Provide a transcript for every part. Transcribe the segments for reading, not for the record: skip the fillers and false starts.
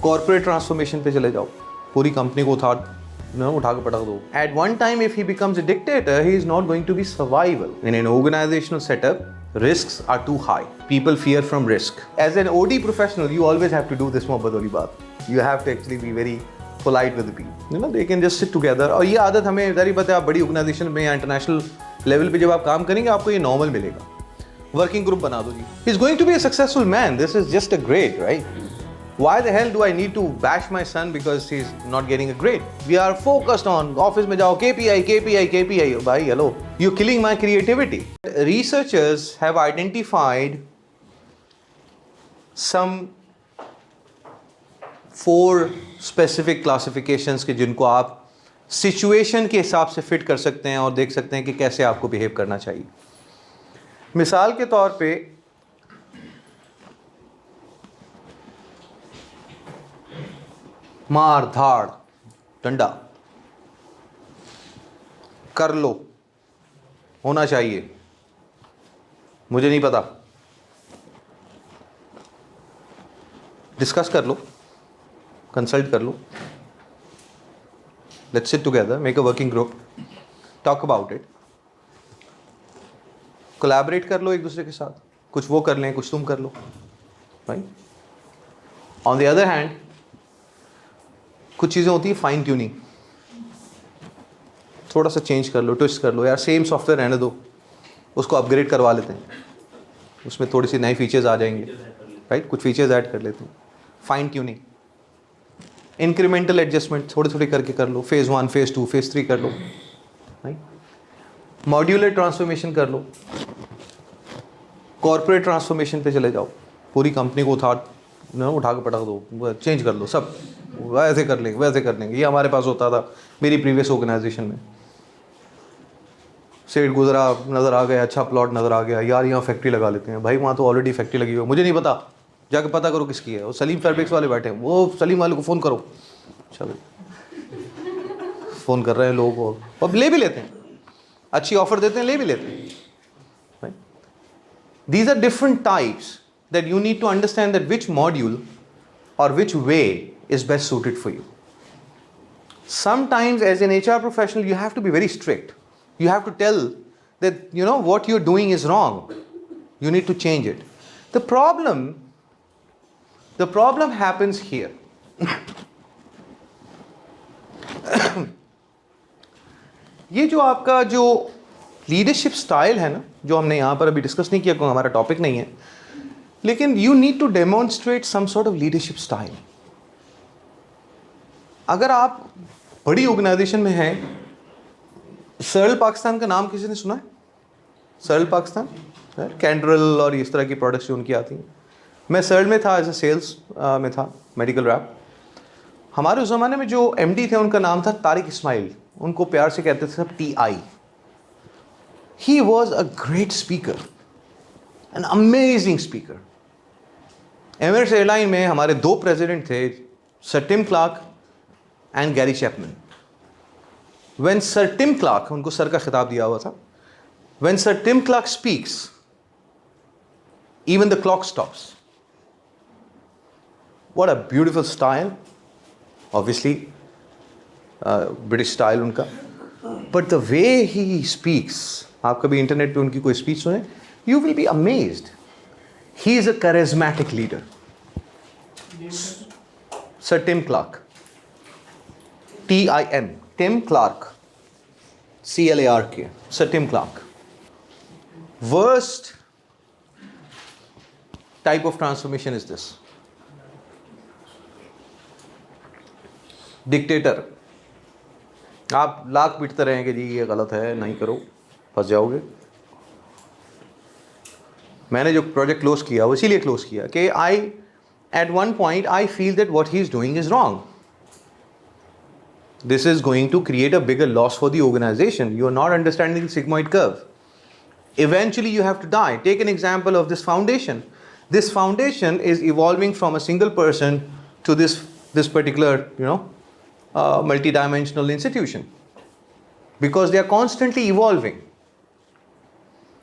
Corporate transformation पे चले जाओ, पूरी कंपनी को उठा के पटक दो. At one time, if he becomes a dictator, he is not going to be survival. In an organizational setup, risks are too high. People fear from risk. As an OD professional, you always have to do this मोहब्बत वाली बात. You have to actually be very polite with the people. You know, they can just sit together. और ये आदत हमें इधर ही पता है, आप बड़ी ऑर्गेनाइजेशन में या इंटरनेशनल लेवल पे जब आप काम करेंगे आपको ये नॉर्मल मिलेगा. वर्किंग ग्रुप बना दो जी. He's going to be a successful man. This is just a grade, right? Why the hell do I need to bash my son because he's not getting a grade? We are focused on office में जाओ KPI, KPI, KPI. भाई hello, you're killing my creativity. Researchers have identified some 4 specific classifications के जिनको आप situation के हिसाब से fit कर सकते हैं और देख सकते हैं कि कैसे आपको बिहेव करना चाहिए. मिसाल के तौर पे मार धाड़ डंडा कर लो होना चाहिए, मुझे नहीं पता, डिस्कस कर लो, कंसल्ट कर लो, let's sit together, make a working group, talk about it, collaborate कर लो एक दूसरे के साथ, कुछ वो कर लें कुछ तुम कर लो, right. On the other hand कुछ चीज़ें होती है फाइन ट्यूनिंग, थोड़ा सा चेंज कर लो, ट्विस्ट कर लो, यार सेम सॉफ्टवेयर रहने दो, उसको अपग्रेड करवा लेते हैं, उसमें थोड़ी सी नए फीचर्स आ जाएंगे, राइट, कुछ फीचर्स ऐड कर लेते हैं. फाइन ट्यूनिंग, इंक्रीमेंटल एडजस्टमेंट थोड़ी थोड़ी करके कर लो, फेज़ 1, फेज़ 2, फेज़ 3 कर लो, राइट. मॉड्यूलर ट्रांसफॉर्मेशन कर लो, कॉर्पोरेट ट्रांसफॉर्मेशन पे चले जाओ, पूरी कंपनी को उठा के पटक दो, चेंज कर लो, सब वैसे कर लेंगे वैसे कर लेंगे. ये हमारे पास होता था मेरी प्रीवियस ऑर्गेनाइजेशन में. सेट गुजरा, नज़र आ गया, अच्छा प्लॉट नज़र आ गया, यार यहाँ फैक्ट्री लगा लेते हैं. भाई वहाँ तो ऑलरेडी फैक्ट्री लगी हुई है, मुझे नहीं पता, जाके पता करो किसकी है. वो सलीम फैब्रिक्स वाले बैठे हैं, वो सलीम वाले को फ़ोन करो. चलो फ़ोन कर रहे हैं लोगों को, और ले भी लेते हैं, अच्छी ऑफर देते हैं, ले भी लेते हैं. These are different types that you need to understand that which module or which way is best suited for you. Sometimes as an HR professional you have to be very strict. You have to tell that you know what you're doing is wrong. You need to change it. The problem happens here. ये जो आपका जो leadership style है ना, जो हमने यहाँ पर अभी डिस्कस नहीं किया क्योंकि हमारा टॉपिक नहीं है, लेकिन you need to demonstrate some sort of leadership style. अगर आप बड़ी ऑर्गेनाइजेशन में हैं, सरल पाकिस्तान का नाम किसी ने सुना है? सरल पाकिस्तान, कैंड्रल और इस तरह की प्रोडक्ट्स जो उनकी आती हैं. मैं सरल में था, एज ए सेल्स में था, मेडिकल रैप. हमारे उस ज़माने में जो MD थे उनका नाम था तारिक इस्माइल, उनको प्यार से कहते थे सब TI. He was a great speaker, an amazing speaker. Emirates airline में हमारे 2 प्रेसिडेंट थे, sir Tim Clark and Gary Chapman. When sir Tim Clark, उनको सर का खिताब दिया हुआ था, when sir Tim Clark speaks, even the clock stops. What a beautiful style. Obviously, British style उनका. But the way he speaks, आप कभी internet पे उनकी कोई स्पीच सुने, you will be amazed. He is a charismatic leader. Sir Tim Clark. TIM. Tim Clark. CLARK. Sir Tim Clark. Worst type of transformation is this. Dictator. आप लाख पीटते रहेंगे जी ये गलत है, नहीं करो, फंस जाओगे. मैंने जो प्रोजेक्ट क्लोज किया वो इसीलिए क्लोज किया कि at one point I feel that what he is doing is wrong. This is going to create a bigger loss for the organization. You are not understanding the sigmoid curve. Eventually you have to die. Take an example of this foundation. This foundation is evolving from a single person to this particular, multi-dimensional institution, because they are constantly evolving.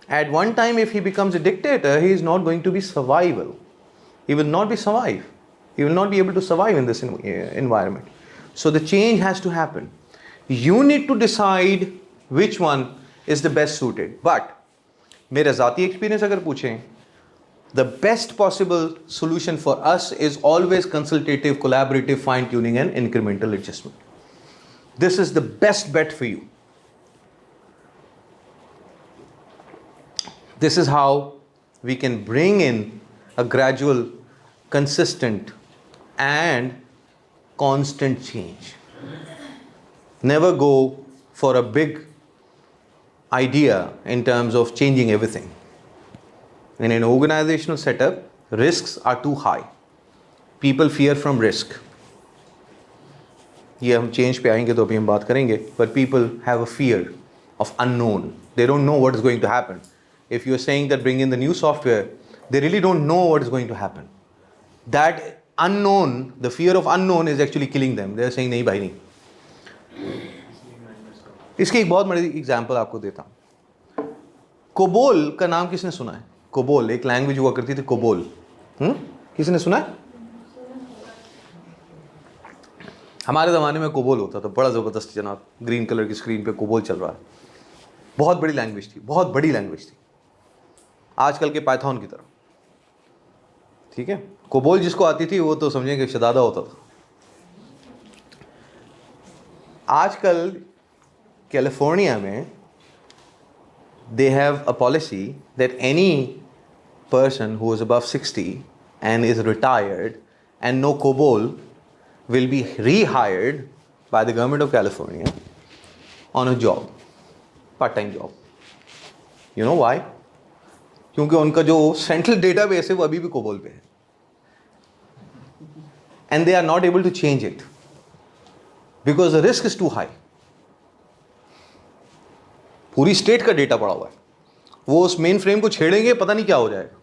At one time, if he becomes a dictator, he is not going to be survival. He will not be survive. He will not be able to survive in this environment. So the change has to happen. You need to decide which one is the best suited. But मेरा ज़ाती experience अगर पूछें, the best possible solution for us is always consultative, collaborative, fine-tuning and incremental adjustment. This is the best bet for you. This is how we can bring in a gradual, consistent and constant change. Never go for a big idea in terms of changing everything. In an organizational setup, risks are too high. People fear from risk. ये हम change पे आएंगे तो अभी हम बात करेंगे. But people have a fear of unknown. They don't know what is going to happen. If you are saying that bring in the new software, they really don't know what is going to happen. That unknown, the fear of unknown is actually killing them. They are saying नहीं भाई नहीं. इसकी एक बहुत बड़ी example आपको देता हूँ. कोबोल का नाम किसने सुना है? कोबोल एक लैंग्वेज हुआ करती थी, कोबोल. किसने सुना है? हमारे ज़माने में कोबोल होता था, बड़ा ज़बरदस्त जनाब, ग्रीन कलर की स्क्रीन पे कोबोल चल रहा है. बहुत बड़ी लैंग्वेज थी, बहुत बड़ी लैंग्वेज थी, आजकल के पाइथन की तरह. ठीक है, कोबोल जिसको आती थी वो तो समझेंगे शहजादा होता था. आजकल कैलिफोर्निया में they have a policy that any person who is above 60 and is retired and no COBOL will be rehired by the government of California on a job, part-time job. You know why? क्योंकि उनका जो central database है वो अभी भी COBOL पे है and they are not able to change it because the risk is too high. पूरी स्टेट का डेटा पड़ा हुआ है, वो उस मेन फ्रेम को छेड़ेंगे पता नहीं क्या हो जाएगा.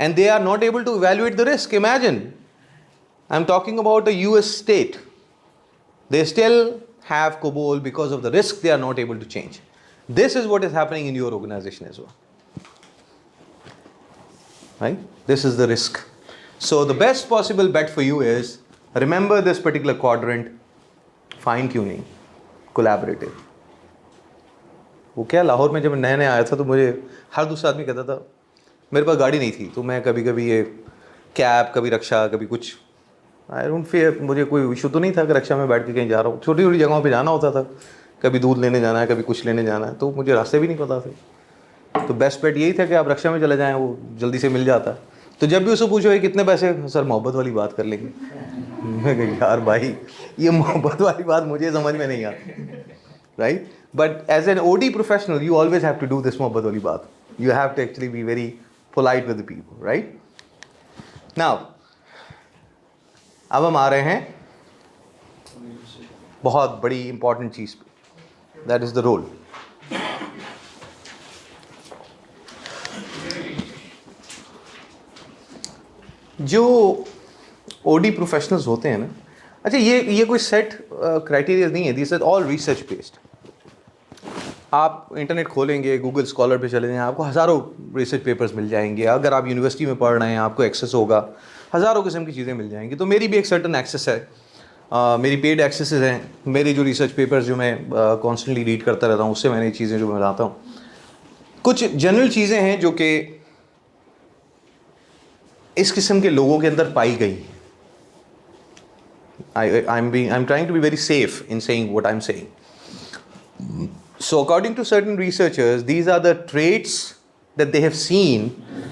And they are not able to evaluate the risk. Imagine, I'm talking about a US state. They still have COBOL because of the risk they are not able to change. This is what is happening in your organization as well. Right? This is the risk. So the best possible bet for you is remember this particular quadrant: fine tuning, collaborative. वो क्या, लाहौर में जब नया नया आया था तो मुझे हर दूसरा आदमी कहता था, मेरे पास गाड़ी नहीं थी तो मैं कभी कभी ये कैब, कभी रक्षा, कभी कुछ. आई डोंट फियर, मुझे कोई इशू तो नहीं था कि रक्षा में बैठ के कहीं जा रहा हूँ. छोटी छोटी जगहों पे जाना होता था, कभी दूध लेने जाना है, कभी कुछ लेने जाना है, तो मुझे रास्ते भी नहीं पता थे. तो बेस्ट बेट यही था कि आप रक्षा में चले जाएँ, वो जल्दी से मिल जाता. तो जब भी उससे पूछो ये कितने पैसे, सर मोहब्बत वाली बात कर लेंगे. मैं कही यार भाई ये मोहब्बत वाली बात मुझे समझ में नहीं आती. Right? But as an OD professional, you always have to do this mohabbat wali baat. You have to actually be very polite with the people, right? Now, अब हम आ रहे हैं बहुत बड़ी important चीज़ पे. That is the role. जो OD professionals होते हैं ना, अच्छा ये कोई सेट क्राइटेरिया नहीं है. This is all research based. आप इंटरनेट खोलेंगे, गूगल स्कॉलर पे चले जाएं, आपको हज़ारों रिसर्च पेपर्स मिल जाएंगे. अगर आप यूनिवर्सिटी में पढ़ रहे हैं आपको एक्सेस होगा, हज़ारों किस्म की चीज़ें मिल जाएंगी. तो मेरी भी एक सर्टन एक्सेस है, मेरी पेड एक्सेसेस हैं. मेरी जो रिसर्च पेपर्स जो मैं कॉन्स्टेंटली रीड करता रहता हूँ, उससे मैंने चीज़ें जो मैं बताता हूँ. कुछ जनरल चीज़ें हैं जो कि इस किस्म के लोगों के अंदर पाई गई हैं. I'm trying to be very safe in saying what I'm saying. So according to certain researchers, these are the traits that they have seen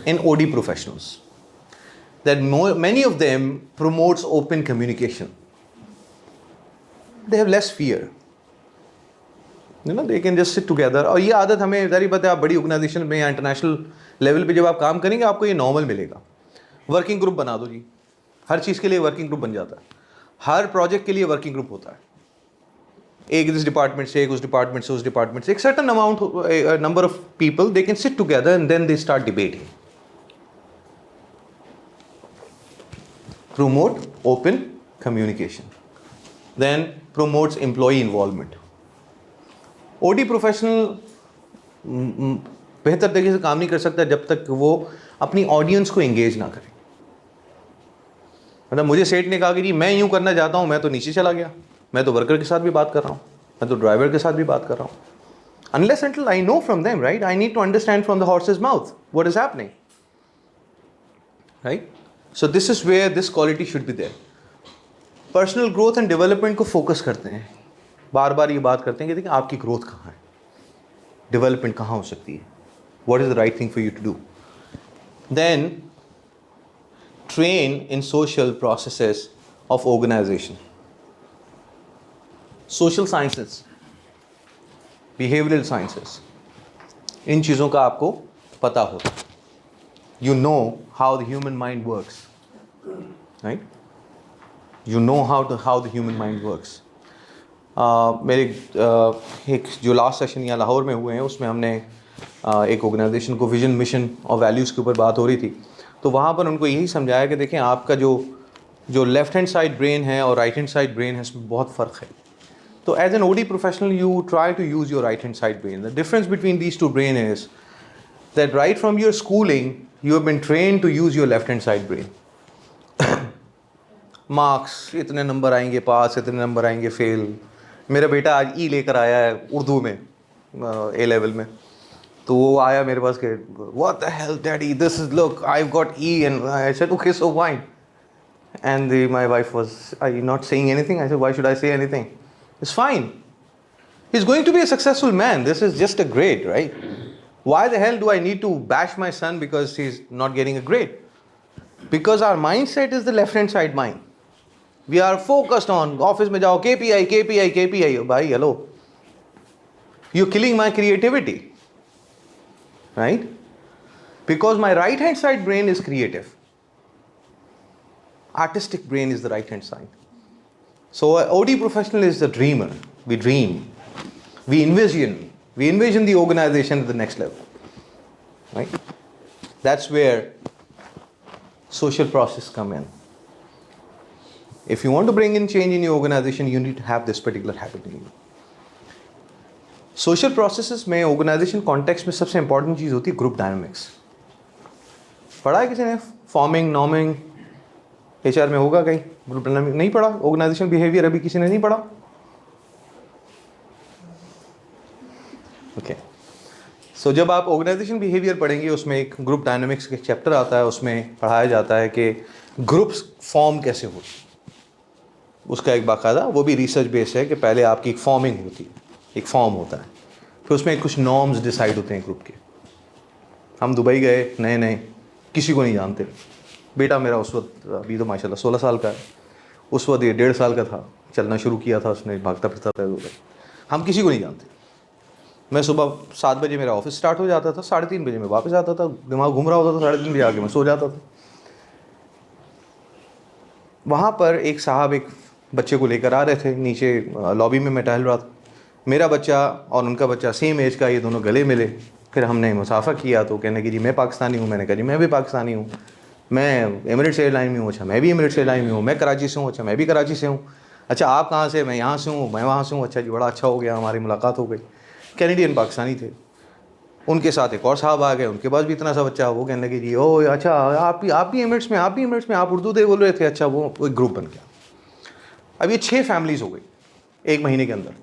in OD professionals. That many of them promotes open communication. They have less fear. You know, they can just sit together. और ये आदत हमें ज़ाहिर बात है, आप बड़ी organisation में या इंटरनेशनल लेवल पे जब आप काम करेंगे आपको ये नॉर्मल मिलेगा. वर्किंग ग्रुप बना दो जी, हर चीज़ के लिए वर्किंग ग्रुप बन जाता है. हर प्रोजेक्ट के लिए वर्किंग ग्रुप होता है. एक इस डिपार्टमेंट से, एक उस डिपार्टमेंट से, उस डिपार्टमेंट से, एक certain amount, number of people, they can sit together and then they start debating. Promote open communication. Then promotes employee involvement. OD professional बेहतर तरीके से काम नहीं कर सकता जब तक वो अपनी ऑडियंस को एंगेज ना करे. मतलब मुझे सेठ ने कहा कि जी मैं यूँ करना चाहता हूँ, मैं तो नीचे चला गया, मैं तो वर्कर के साथ भी बात कर रहा हूँ, मैं तो ड्राइवर के साथ भी बात कर रहा हूँ. Unless until I know from them, right? I need to understand from the horse's mouth what is happening, right? So this is where this quality should be there. Personal growth and development को focus करते हैं, बार बार ये बात करते हैं कि देखिए आपकी ग्रोथ कहाँ है, डेवलपमेंट कहाँ हो सकती है, what is the right thing for you to do. Then train in social processes of organisation, social sciences, behavioural sciences, इन चीज़ों का आपको पता होता है. You know how the human mind works, right? You know how the human mind works. मेरे एक जो लास्ट सेशन यहाँ लाहौर में हुए हैं उसमें हमने एक ऑर्गेनाइजेशन को विजन, मिशन और वैल्यूज़ के ऊपर बात हो रही थी. तो वहाँ पर उनको यही समझाया कि देखें आपका जो लेफ्ट हैंड साइड ब्रेन है और राइट हैंड साइड ब्रेन है इसमें बहुत फ़र्क है. तो as an OD professional you try to use your right hand side brain. The difference between these two brain is that right from your schooling you have been train to use your left hand side brain. Marks, इतने number आएंगे पास, इतने number आएंगे fail. मेरा बेटा आज ई लेकर आया है उर्दू में ए लेवल में, तो वो आया मेरे पास के what the hell daddy this is look I got E and I said okay so why and my wife was I not saying anything. I said why should I say anything, it's fine, he is going to be a successful man, this is just a grade, right? Why the hell do I need to bash my son because he is not getting a grade? Because our mind set is the left hand side mind. We are focused on office में जाओ KPI KPI KPI. भाई hello, you're killing my creativity, right? Because my right hand side brain is creative, artistic brain is the right hand side. So OD professional is the dreamer. We dream, we envision the organization at the next level, right? That's where social process come in. If you want to bring in change in your organization, you need to have this particular habit in you. Social processes में organization context में सबसे important चीज़ होती है group dynamics. पढ़ा है किसी ने forming, norming, HR में होगा कहीं ग्रुप डायनामिक? नहीं पढ़ा. ऑर्गेनाइजेशन बिहेवियर अभी किसी ने नहीं पढ़ा? ओके. सो जब आप ऑर्गेनाइजेशन बिहेवियर पढ़ेंगे उसमें एक ग्रुप डायनामिक्स का चैप्टर आता है, उसमें पढ़ाया जाता है कि ग्रुप्स फॉर्म कैसे होते हैं. उसका एक बाकायदा वो भी रिसर्च बेस है कि पहले आपकी एक फॉर्मिंग होती है, एक फॉर्म होता है, फिर उसमें कुछ नॉर्म्स डिसाइड होते हैं ग्रुप के. हम दुबई गए नए नए, किसी को नहीं जानते. बेटा मेरा उस वक्त अभी तो माशाल्लाह 16 साल का है, उस वक्त ये 1.5 साल का था, चलना शुरू किया था उसने, भागता फिरता था दुबई. हम किसी को नहीं जानते. मैं सुबह 7 बजे मेरा ऑफिस स्टार्ट हो जाता था, 3:30 बजे मैं वापस आता था, दिमाग घूम रहा होता था, 3:30 बजे आके मैं सो जाता था. वहाँ पर एक साहब एक बच्चे को लेकर आ रहे थे, नीचे लॉबी में मैं टहल रहा था. मेरा बच्चा और उनका बच्चा सेम एज का, ये दोनों गले मिले. फिर हमने मुसाफा किया तो कहने कि जी मैं पाकिस्तानी हूँ. मैंने कहा जी मैं भी पाकिस्तानी हूँ. मैं एमिरेट्स एयरलाइन में हूँ. अच्छा मैं भी एमिरेट्स एयरलाइन में हूँ. मैं कराची से हूँ. अच्छा मैं भी कराची से हूँ. अच्छा आप कहाँ से? मैं यहाँ से हूँ. मैं वहाँ से हूँ. अच्छा जी बड़ा अच्छा हो गया, हमारी मुलाकात हो गई. कैनेडियन पाकिस्तानी थे. उनके साथ एक और साहब आ गए, उनके पास भी इतना सा बच्चा. वो कहने लगे जी ओ अच्छा आप भी एमिरेट्स में, आप उर्दू दे बोल रहे थे. अच्छा वो एक ग्रुप बन गया. अब ये 6 फैमिलीज़ हो गई एक महीने के अंदर.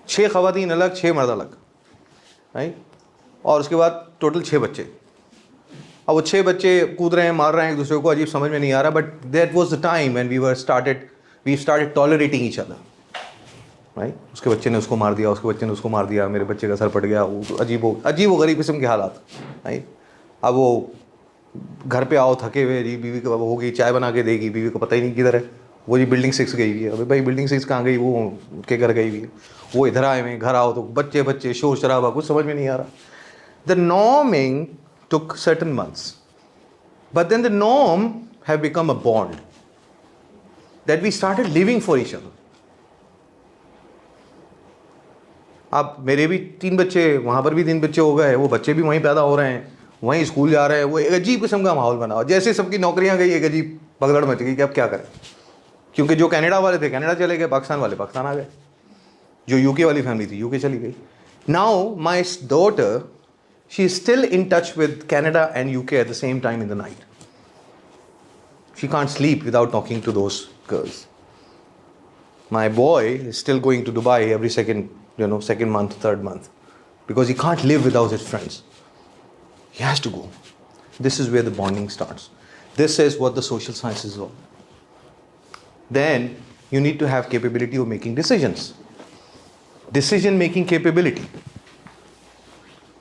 6 ख़वातीन अलग, 6 मर्द अलग, राइट? और उसके बाद टोटल 6 बच्चे. अब वो 6 बच्चे कूद रहे हैं, मार रहे हैं एक दूसरे को, अजीब समझ में नहीं आ रहा. But that was the time when we started tolerating each other, right? उसके बच्चे ने उसको मार दिया, उसके बच्चे ने उसको मार दिया, मेरे बच्चे का सर फट गया. वो अजीब गरीब किस्म के हालात, राइट? अब वो घर पे आओ थके हुए, जी बीवी को होगी चाय बना के देगी, बीवी को पता ही नहीं किधर है. वो जी बिल्डिंग 6 गई हुई है. अभी भाई बिल्डिंग 6 कहाँ गई? वो उनके घर गई हुई है. वो इधर आए हुए, घर आओ तो बच्चे शोर शराबा, कुछ समझ में नहीं आ रहा. The norming took certain months, but then the norm have become a bond that we started living for each other. अब मेरे भी 3 बच्चे, वहाँ पर भी 3 बच्चे हो गए, वो बच्चे भी वहीं पैदा हो रहे हैं, वहीं स्कूल जा रहे हैं. वो एक अजीब किस्म का माहौल बना. जैसे सबकी नौकरियाँ गई, एक अजीब भगदड़ मच गई कि अब क्या करें. क्योंकि जो कनाडा वाले थे कनाडा चले गए, पाकिस्तान वाले पाकिस्तान आ गए, जो यूके वाली फैमिली थी यूके चली गई. Now my daughter, she is still in touch with Canada and UK at the same time in the night. She can't sleep without talking to those girls. My boy is still going to Dubai every second month, third month, because he can't live without his friends. He has to go. This is where the bonding starts. This is what the social sciences are. Then you need to have capability of making decisions. Decision making capability.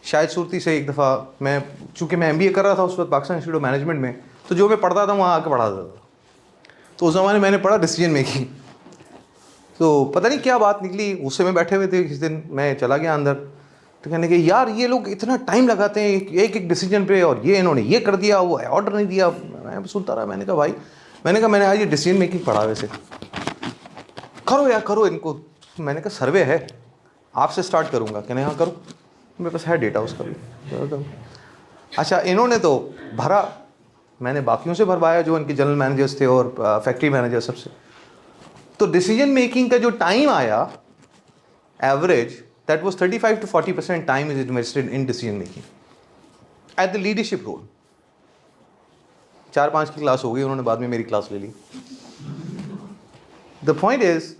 शायद सूरती से एक दफ़ा मैं, चूँकि मैं MBA कर रहा था उस वक्त पाकिस्तान इंस्टीट्यूट ऑफ मैनेजमेंट में, तो जो मैं पढ़ता था वहाँ आके पढ़ा था। तो उस ज़माने मैंने पढ़ा डिसीजन मेकिंग। तो पता नहीं क्या बात निकली, उससे मैं बैठे हुए थे, किस दिन मैं चला गया अंदर, तो कहने के यार ये लोग इतना टाइम लगाते हैं एक एक डिसीजन पे, और ये इन्होंने ये कर दिया, वो ऑर्डर नहीं दिया। मैं सुनता रहा। मैंने कहा भाई, मैंने आज ये डिसीजन मेकिंग पढ़ा, वैसे करो यार करो इनको। मैंने कहा सर्वे है, आपसे स्टार्ट करूँगा। कहने हाँ करो, मेरे पास है डेटा उसका भी। अच्छा, इन्होंने तो भरा, मैंने बाकियों से भरवाया जो इनके जनरल मैनेजर्स थे और फैक्ट्री मैनेजर सबसे। तो डिसीजन मेकिंग का जो टाइम आया average, that was 35 to 40% time is invested in decision making at the leadership role. 4-5 की क्लास हो गई, उन्होंने बाद में मेरी क्लास ले ली। The point is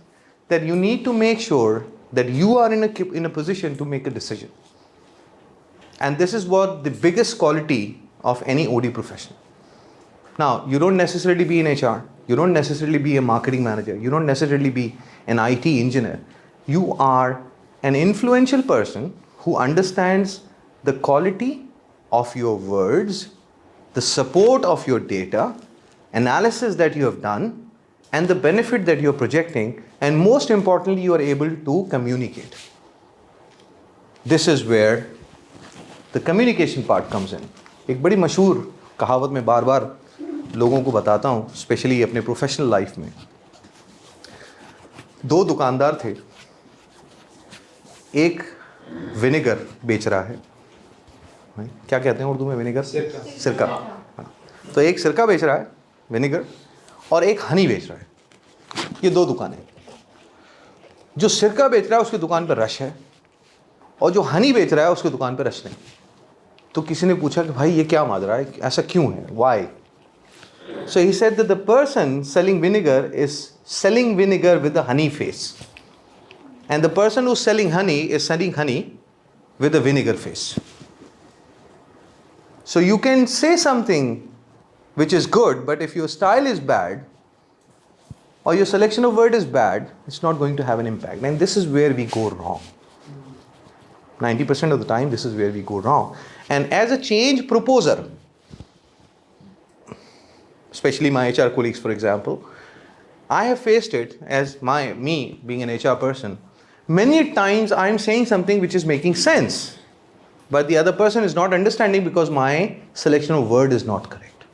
that you need to make sure that you are in a position to make a decision, and this is what the biggest quality of any OD professional. Now, you don't necessarily be in HR, you don't necessarily be a marketing manager, you don't necessarily be an IT engineer. You are an influential person who understands the quality of your words, the support of your data, analysis that you have done, and the benefit that you're projecting, and most importantly, you are able to communicate. This is where the communication part comes in. एक बड़ी मशहूर कहावत मैं बार बार लोगों को बताता हूँ, specially अपने प्रोफेशनल लाइफ में। 2 दुकानदार थे, एक विनेगर बेच रहा है, क्या कहते हैं उर्दू में विनेगर? सिरका। हाँ, तो एक सिरका बेच रहा है विनेगर, और एक हनी बेच रहा है। ये 2 दुकानें। जो सिरका बेच रहा है उसकी दुकान पर रश है, और जो हनी बेच रहा है उसकी दुकान पर रश नहीं। तो किसी ने पूछा कि भाई ये क्या माजरा है, ऐसा क्यों है, why? So he said that the person selling vinegar is selling vinegar with the honey face, and the person who is selling honey is selling honey with the vinegar face. So you can say something which is good, but if your style is bad or your selection of word is bad, it's not going to have an impact. And this is where we go wrong. 90% of the time, this is where we go wrong. And as a change proposer, especially my HR colleagues, for example, I have faced it as me being an HR person. Many times I am saying something which is making sense, but the other person is not understanding because my selection of word is not correct.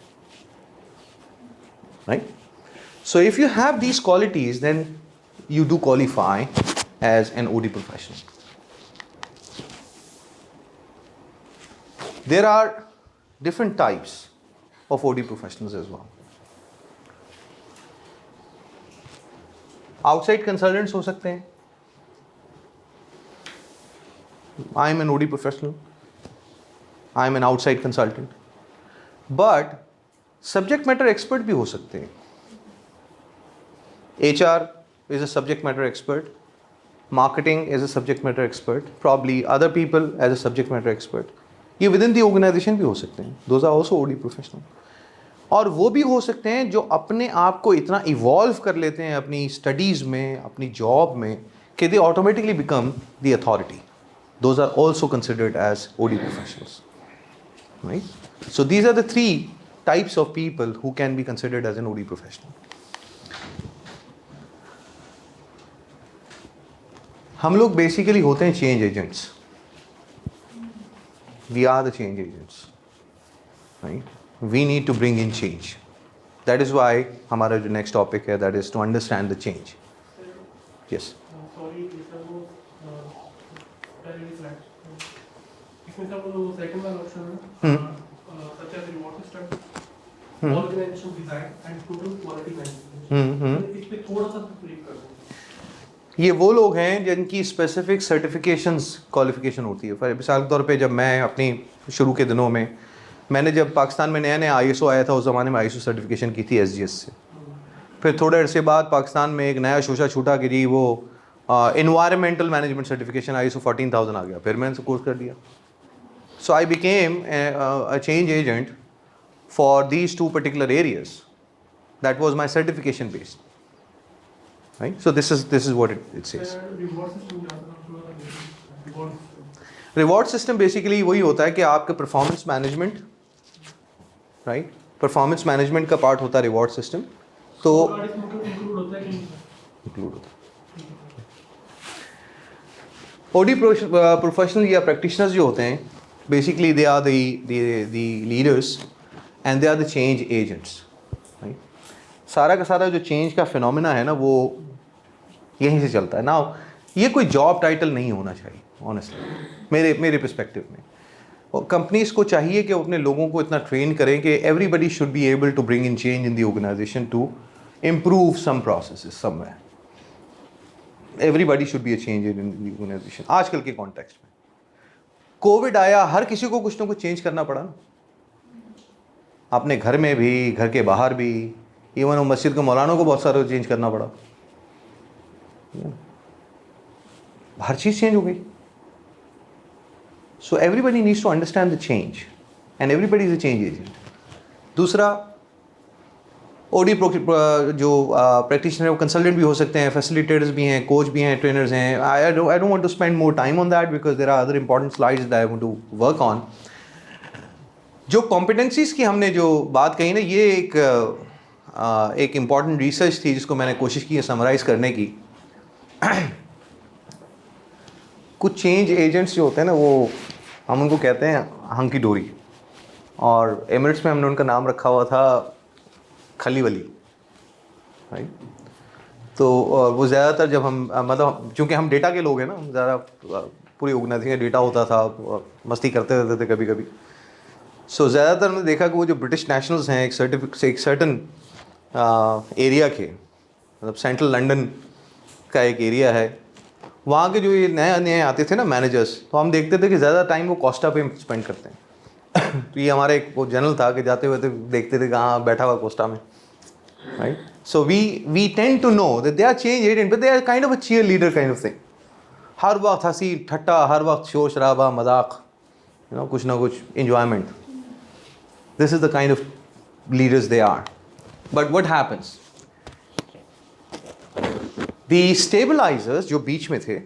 Right? So if you have these qualities, then you do qualify as an OD professional. There are different types of OD professionals as well. Outside consultants हो सकते हैं. I am an OD professional. I am an outside consultant. But subject matter expert भी हो सकते हैं. HR is a subject matter expert. Marketing is a subject matter expert. Probably other people as a subject matter expert. ये within the organization भी हो सकते हैं. Those are also OD professional. और वो भी हो सकते हैं जो अपने आप को इतना इवॉल्व कर लेते हैं अपनी स्टडीज़ में, अपनी जॉब में, कि they automatically become the authority. Those are also considered as OD professionals. Right? So these are the 3 types of people who can be considered as an OD professional. हम लोग बेसिकली होते हैं change agents. We are the change agents, right? We need to bring in change. That is why हमारा जो next topic है, that is to understand the change. Yes. Sorry, इसमें सब वो second वाला option है, such as reward system, organization design and total quality management. इस पे थोड़ा सा ब्रीफ कर दो. ये वो लोग हैं जिनकी स्पेसिफिक सर्टिफिकेशंस क्वालिफिकेशन होती है. फॉर मिसाल के तौर पे जब मैं अपनी शुरू के दिनों में मैंने जब पाकिस्तान में नया नया ISO आया था, उस ज़माने में ISO सर्टिफिकेशन की थी SGS से। फिर थोड़े अरसे बाद पाकिस्तान में एक नया शोशा छूटा कि जी वो इन्वायरमेंटल मैनेजमेंट सर्टिफिकेशन ISO 14000 आ गया, फिर मैंने कोर्स कर दिया। So I became a change agent for these two particular areas. That was my certification based. Right? So this is what it says. Reward system क्या था, थोड़ा reward system? Reward system basically वही होता है कि आपका performance management, right, performance management का part होता है रिवॉर्ड सिस्टम। तो इंक्लूड होता है कि नहीं? इंक्लूड होता है। OD प्रोफेशनल या प्रैक्टिशनर्स जो होते हैं, basically they are the leaders and they are the change agents. Right, सारा का सारा जो चेंज का फिनोमेना है ना, वो यहीं से चलता है ना। ये कोई जॉब टाइटल नहीं होना चाहिए ऑनेस्टली, मेरे पर्सपेक्टिव में। और कंपनीज को चाहिए कि वो अपने लोगों को इतना ट्रेन करें कि everybody should be able to bring in change in the organization to improve some processes somewhere. Everybody should be a change in the organization. आजकल के कॉन्टेक्स्ट में कोविड आया, हर किसी को कुछ ना कुछ चेंज करना पड़ा ना, अपने घर में भी, घर के बाहर भी, इवन वो मस्जिद के मौलानों को बहुत सारा चेंज करना पड़ा, हर चीज़ चेंज हो गई। So everybody needs to understand the change and everybody is a change agent. दूसरा, OD जो प्रैक्टिशनर वो कंसल्टेंट भी हो सकते हैं, फैसिलिटेटर्स भी हैं, कोच भी हैं, ट्रेनर्स हैं। I don't want to spend more time on that because there are other important slides that I want to work on. जो कॉम्पिटेंसीज की हमने जो बात कही ना, ये एक इम्पॉर्टेंट रिसर्च थी जिसको मैंने कोशिश की है समराइज करने की। कुछ चेंज एजेंट्स जो होते हैं ना, वो हम उनको कहते हैं हंकी डोरी, और एमिरेट्स में हमने उनका नाम रखा हुआ था खली वली। राइट, तो वो ज़्यादातर जब हम मतलब चूँकि हम डेटा के लोग हैं ना, हम ज़्यादा पूरी ऑर्गेनाइजेशन डेटा होता था, मस्ती करते रहते थे कभी कभी। सो ज़्यादातर हमने देखा कि वो जो ब्रिटिश नेशनल्स हैं, एक सर्टन एरिया के, मतलब सेंट्रल लंदन का एक एरिया है, वहाँ के जो ये नए नए आते थे ना मैनेजर्स, तो हम देखते थे कि ज़्यादा टाइम वो कोस्टा पे स्पेंड करते हैं। तो ये हमारा एक वो जनरल था कि जाते हुए तो देखते थे कहाँ बैठा हुआ कोस्टा में। Right, so we tend to know that they are change agent but they are kind of a cheerleader kind of thing. हर वक्त हंसी ठट्टा, हर वक्त शोर शराबा, मजाक, कुछ ना कुछ enjoyment. This is the kind of leaders they are. But what happens? The stabilizers जो बीच में थे,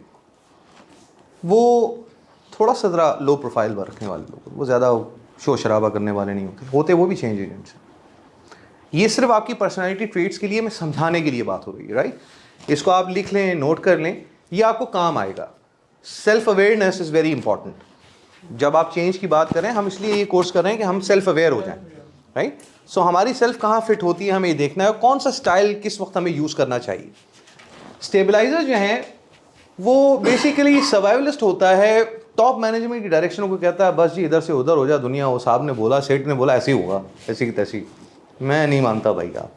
वो थोड़ा सा ज़रा लो प्रोफाइल पर रखने वाले लोग, वो ज़्यादा शोर शराबा करने वाले नहीं होते वो भी चेंज एजेंट्स हैं। ये सिर्फ आपकी पर्सनालिटी ट्रेट्स के लिए मैं समझाने के लिए बात हो रही है, राइट? इसको आप लिख लें, नोट कर लें, ये आपको काम आएगा। Self awareness is very important. जब आप चेंज की बात करें, हम इसलिए ये कोर्स कर रहे हैं कि हम सेल्फ अवेयर हो जाएं, राइट? सो हमारी सेल्फ कहाँ फिट होती है, हमें ये देखना है, कौन सा स्टाइल किस वक्त हमें यूज़ करना चाहिए। स्टेबलाइजर जो हैं वो बेसिकली सर्वाइवलिस्ट होता है, टॉप मैनेजमेंट की डायरेक्शन को कहता है बस जी इधर से उधर हो जा, दुनिया वो साहब ने बोला, सेठ ने बोला ऐसे ही होगा, ऐसी की तैसी। मैं नहीं मानता भाई, आप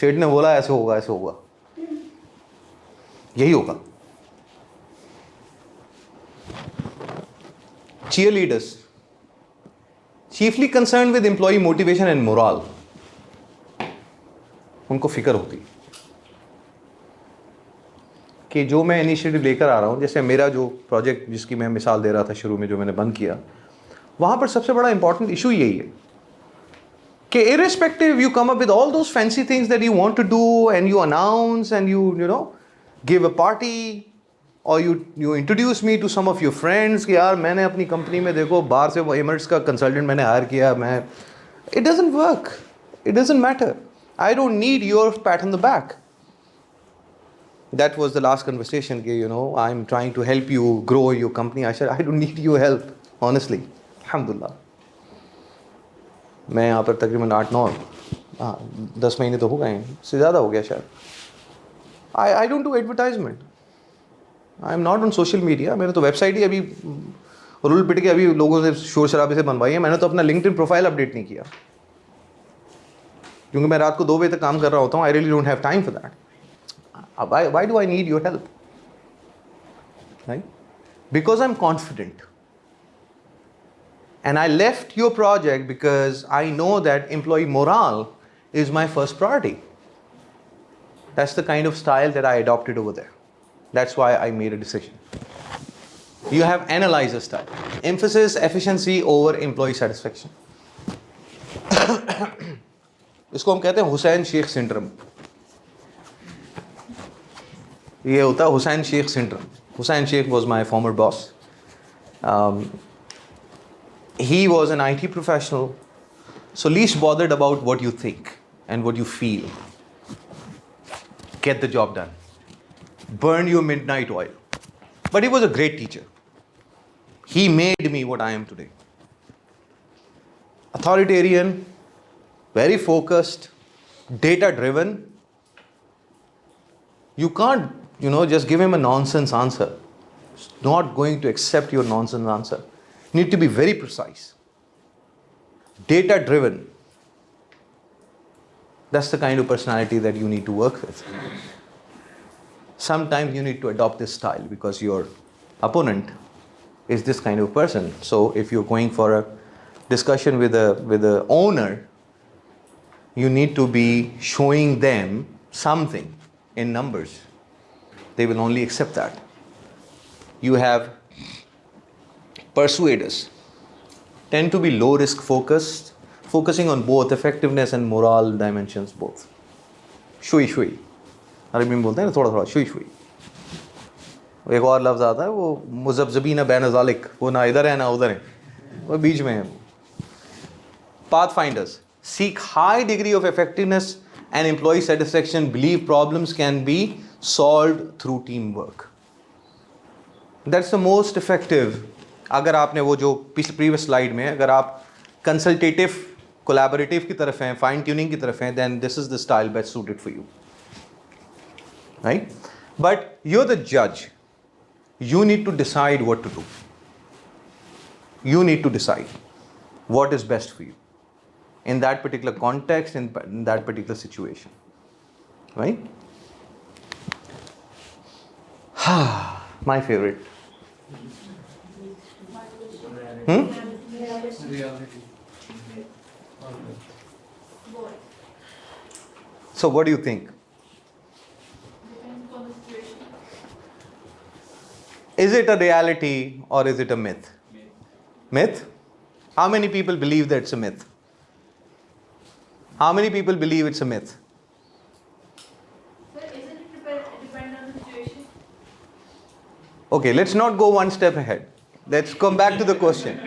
सेठ ने बोला ऐसे होगा, ऐसे होगा, यही होगा। Cheerleaders, chiefly concerned with employee motivation and morale. उनको फिक्र होती कि जो मैं इनिशिएटिव लेकर आ रहा हूँ, जैसे मेरा जो प्रोजेक्ट जिसकी मैं मिसाल दे रहा था शुरू में, जो मैंने बंद किया, वहाँ पर सबसे बड़ा इंपॉर्टेंट इशू यही है कि irrespective you come up with all those fancy things that you want to do and you announce and you know give a party और you introduce me to some of your friends कि यार मैंने अपनी company में देखो बाहर से वो एमिरेट्स का कंसल्टेंट मैंने हायर किया, मैं it doesn't work, it doesn't matter, I don't need your pat on the back. That was the last conversation कि you know I'm trying to help you grow your company. I said I don't need your help honestly. alhamdulillah, मैं यहाँ पर तकरीबन 10 महीने तो हो गए हैं, इससे ज़्यादा हो गया शायद। I don't do advertisement. I am not on social media. मैंने तो वेबसाइट ही अभी रूल पिट के अभी लोगों से शोर शराबे से बनवाई है। मैंने तो अपना लिंक्डइन प्रोफाइल अपडेट नहीं किया क्योंकि मैं रात को 2 बजे तक काम कर रहा होता हूँ। I really don't have time for that. Why do I need your help, right? Because I am confident. And I left your project because I know that employee morale is my first priority. That's the kind of style that I adopted over there. That's why I made a decision. You have analyzer style. Emphasis, efficiency over employee satisfaction. इसको हम कहते हैं Hussain Sheikh syndrome. ये होता है Hussain Sheikh syndrome. Hussain Sheikh was my former boss. He was an IT professional, so least bothered about what you think and what you feel. Get the job done. Burn your midnight oil. But he was a great teacher. He made me what I am today. Authoritarian, very focused, data driven. You can't, just give him a nonsense answer. He's not going to accept your nonsense answer. You need to be very precise. Data driven. That's the kind of personality that you need to work with. Sometimes you need to adopt this style because your opponent is this kind of person. So if you're going for a discussion with the owner, you need to be showing them something in numbers. They will only accept that. You have persuaders. Tend to be low risk focused, focusing on both effectiveness and moral dimensions both. Shui shui. अरबी में बोलते हैं ना थोड़ा थोड़ा Shuey Shuey. एक और लफ्ज़ आता है वो मुज़ब्ज़बीन बैन ज़ालिक, वो ना इधर है ना उधर है, वो बीच में है. Pathfinders seek high degree of effectiveness and employee satisfaction, believe problems can be solved through teamwork. That's the most effective. अगर आपने वो जो previous slide में अगर आप consultative, collaborative की तरफ हैं, fine tuning की तरफ हैं, then this is the style best suited for you. Right? But you're the judge. You need to decide what to do. You need to decide what is best for you in that particular context, in that particular situation. Right? My favorite. Reality. So what do you think? Is it a reality or is it a myth? Myth? How many people believe that it's a myth? How many people believe it's a myth? Sir, isn't it depend on the situation? Okay, let's not go one step ahead. Let's come back to the question.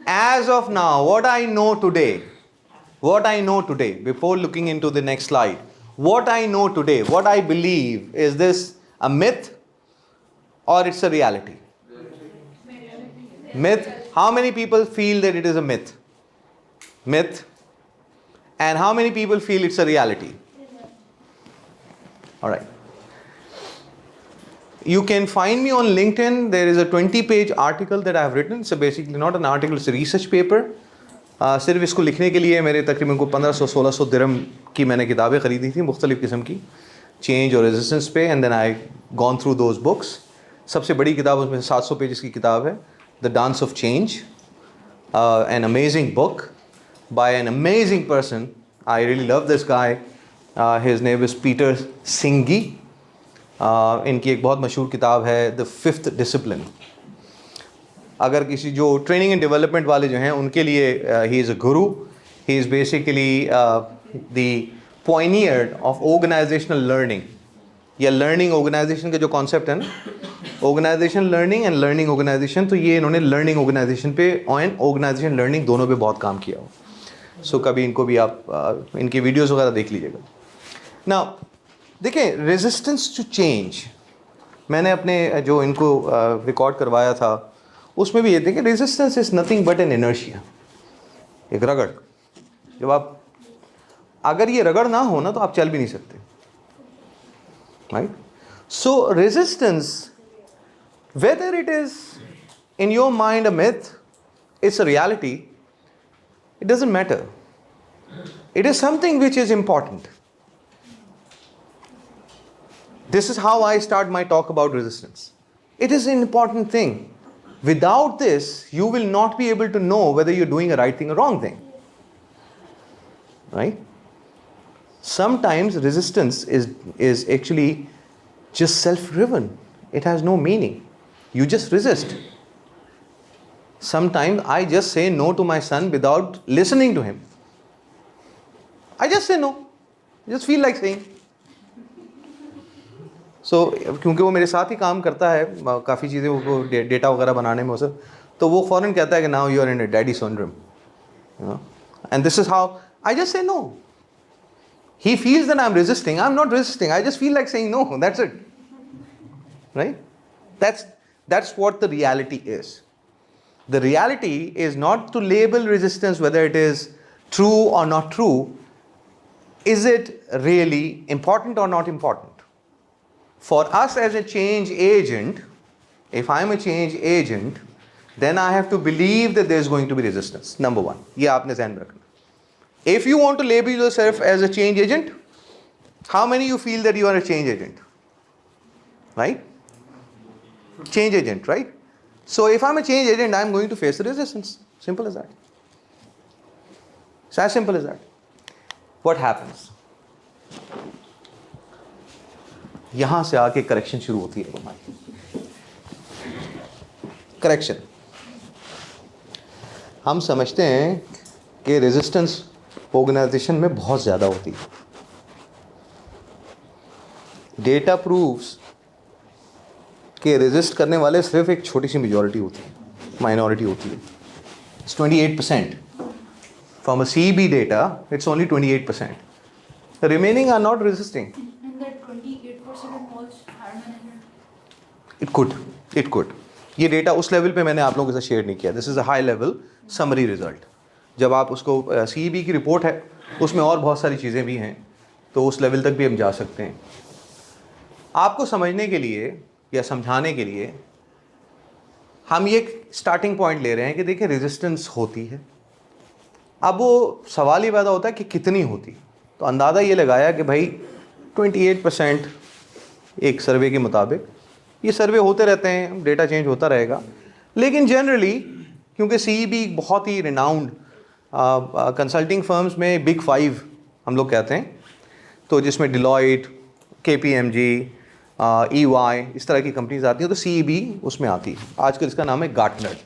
As of now, what I know today, before looking into the next slide, what I know today, what I believe, is this a myth or it's a reality? Myth. How many people feel that it is a myth? Myth. And how many people feel it's a reality? All right. You can find me on LinkedIn. There is a 20-page article that I have written. It's basically not an article, it's a research paper. सिर्फ इसको लिखने के लिए मेरे तकरीबन को 1500-1600 दिरहम की मैंने किताबें ख़रीदी थी मुख्तलिफ़ किस्म की, चेंज और रेजिस्टेंस पे, and then I gone through those books. सबसे बड़ी किताब उसमें 700 पेजेस की किताब है, the dance of change, an amazing book by an amazing person. I really love this guy. His name is Peter Singhi. इनकी एक बहुत मशहूर किताब है द फिफ्थ डिसिप्लिन. अगर किसी जो ट्रेनिंग एंड डेवलपमेंट वाले जो हैं उनके लिए ही is a guru. He is basically the pioneer of organizational learning, या लर्निंग ऑर्गेनाइजेशन का जो कॉन्सेप्ट है ना, organization learning and learning organization, तो ये इन्होंने लर्निंग ऑर्गेनाइजेशन पे एंड ऑर्गेनाइजेशन लर्निंग दोनों पे बहुत काम किया हो. सो कभी इनको भी आप इनकी वीडियोस वगैरह देख लीजिएगा. ना देखिए, रेजिस्टेंस टू चेंज मैंने अपने जो इनको रिकॉर्ड करवाया था उसमें भी ये थे कि resistance is nothing but an inertia, एक रगड़. जब आप अगर ये रगड़ ना हो ना तो आप चल भी नहीं सकते. Right? So resistance, whether it is in your mind a myth, it's a reality, it doesn't matter. It is something which is important. This is how I start my talk about resistance. It is an important thing. Without this, you will not be able to know whether you're doing a right thing or wrong thing. Right? Sometimes resistance is actually just self-driven. It has no meaning. You just resist. Sometimes I just say no to my son without listening to him. I just say no. I just feel like saying. So, क्योंकि वो मेरे साथ ही काम करता है काफ़ी चीज़ें वो डेटा वगैरह बनाने में उसे, तो वो फ़ौरन कहता है कि now you are in a daddy syndrome, you know, and this is how I just say no. He feels that I'm resisting. I'm not resisting. I just feel like saying no. That's it. Right? That's what the reality is. The reality is not to label resistance whether it is true or not true. Is it really important or not important? For us as a change agent, if I'm a change agent, then I have to believe that there's going to be resistance. Number one. ये आपने ध्यान में रखना. If you want to label yourself as a change agent, how many you feel that you are a change agent? Right? Change agent, right? So if I'm a change agent, I'm going to face the resistance. Simple as that. It's as simple as that. What happens? यहां से आके correction शुरू होती है हमारी. Correction. हम समझते हैं कि रेजिस्टेंस ऑर्गेनाइजेशन में बहुत ज़्यादा होती है. डेटा प्रूव्स कि रेजिस्ट करने वाले सिर्फ एक छोटी सी मेजॉरिटी होती है, माइनॉरिटी होती है. It's 28%. From a CB data it's only 28%. The remaining are not resisting. And that 28% involves higher management. It could. ये डेटा उस लेवल पे मैंने आप लोगों के साथ शेयर नहीं किया. This is a high level summary result. जब आप उसको CEB की रिपोर्ट है उसमें और बहुत सारी चीज़ें भी हैं, तो उस लेवल तक भी हम जा सकते हैं. आपको समझने के लिए या समझाने के लिए हम ये स्टार्टिंग पॉइंट ले रहे हैं कि देखिए रेजिस्टेंस होती है. अब वो सवाल ये पैदा होता है कि कितनी होती. तो अंदाज़ा ये लगाया कि भाई 28% एक सर्वे के मुताबिक. ये सर्वे होते रहते हैं, डेटा चेंज होता रहेगा, लेकिन जनरली क्योंकि CEB बहुत ही रिनाउंड कंसल्टिंग फर्म्स में बिग 5 हम लोग कहते हैं, तो जिसमें डिलॉयट, KPMG, EY इस तरह की कंपनीज आती हैं, तो CEB उसमें आती है. आजकल इसका नाम है गार्टनर.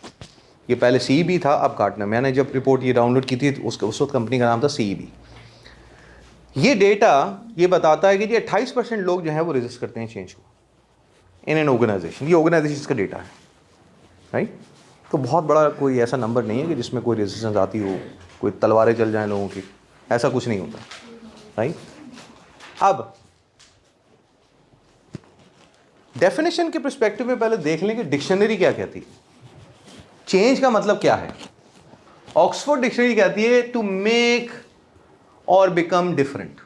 ये पहले CEB था, अब गार्टनर. मैंने जब रिपोर्ट ये डाउनलोड की थी उस वक्त कंपनी का नाम था CEB. ये डेटा ये बताता है कि ये 28% लोग जो हैं वो रेजिस्ट करते हैं चेंज को इन एन ऑर्गेनाइजेशन. ये ऑर्गेनाइजेशन का डेटा है, राइट? तो बहुत बड़ा कोई ऐसा नंबर नहीं है कि जिसमें कोई रेजिस्टेंस आती हो, कोई तलवारें चल जाएं लोगों की, ऐसा कुछ नहीं होता, राइट? अब डेफिनेशन के पर्सपेक्टिव में पहले देख लें कि डिक्शनरी क्या कहती है. चेंज का मतलब क्या है? ऑक्सफोर्ड डिक्शनरी कहती है टू मेक और बिकम डिफरेंट.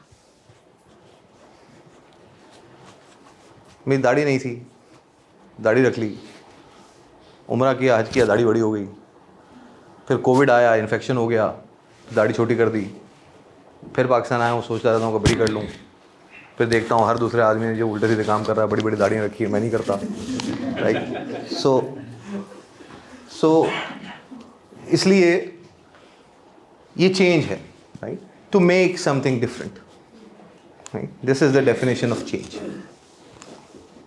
मेरी दाढ़ी नहीं थी, दाढ़ी रख ली. उम्रा किया, हज किया, दाढ़ी बड़ी हो गई. फिर कोविड आया, इन्फेक्शन हो गया, दाढ़ी छोटी कर दी. फिर पाकिस्तान आया हूँ, सोच रहा था कि बड़ी कर लूँ. फिर देखता हूँ हर दूसरे आदमी ने जो उल्टे सीधे काम कर रहा है, बड़ी बड़ी दाढ़ियाँ रखी है, मैं नहीं करता, राइट? सो इसलिए ये चेंज है, right? To make something different, right? This is the definition of change.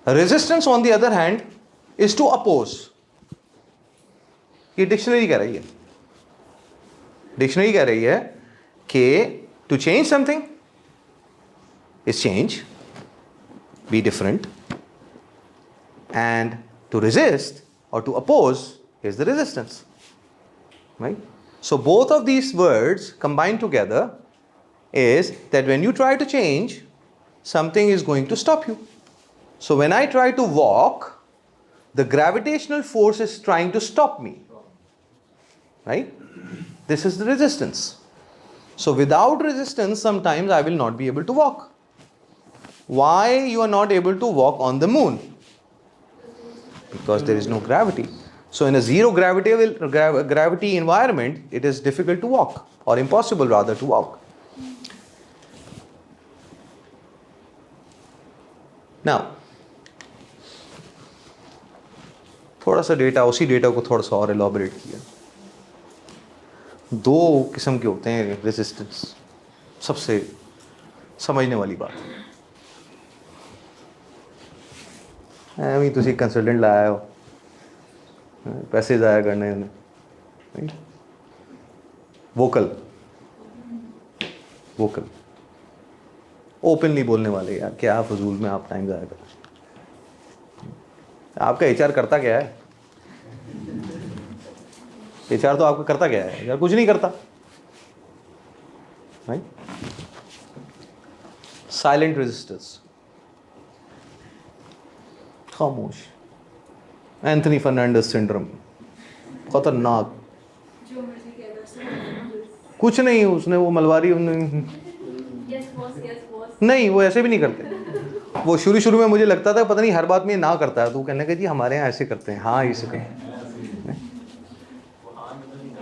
Resistance on the other hand is to oppose. ये डिक्शनरी कह रही है. डिक्शनरी कह रही है कि to change something is change, be different, and to resist or to oppose is the resistance, right? So both of these words combined together is that when you try to change, something is going to stop you. So when I try to walk, the gravitational force is trying to stop me, right? This is the resistance. So without resistance, sometimes I will not be able to walk. Why you are not able to walk on the moon? Because there is no gravity. So in a zero gravity environment, it is difficult to walk, or impossible rather to walk. Now, थोड़ा सा data, उसी data को थोड़ा सा और elaborate किया। दो किस्म के होते हैं रेजिस्टेंस, सबसे समझने वाली बात। तुसी कंसल्टेंट लाया हो पैसे ज़ाया करने, वोकल वोकल ओपनली बोलने वाले, यार क्या फजूल में आप टाइम ज़ाया कर। आपका एचआर करता क्या है? एचआर तो आपका करता क्या है यार? कुछ नहीं करता। राइट? साइलेंट रेजिस्टेंस, खामोश। एंथनी फर्नांडिस सिंड्रोम, खतरनाक। जो मर्जी कह दो सर। कुछ नहीं, उसने वो मलवारी यस बॉस, नहीं, वो ऐसे भी नहीं करते। वो शुरू में मुझे लगता था पता नहीं हर बात में ना करता है, तो कहने लगा जी हमारे यहाँ ऐसे करते हैं। हाँ ऐसे कहें,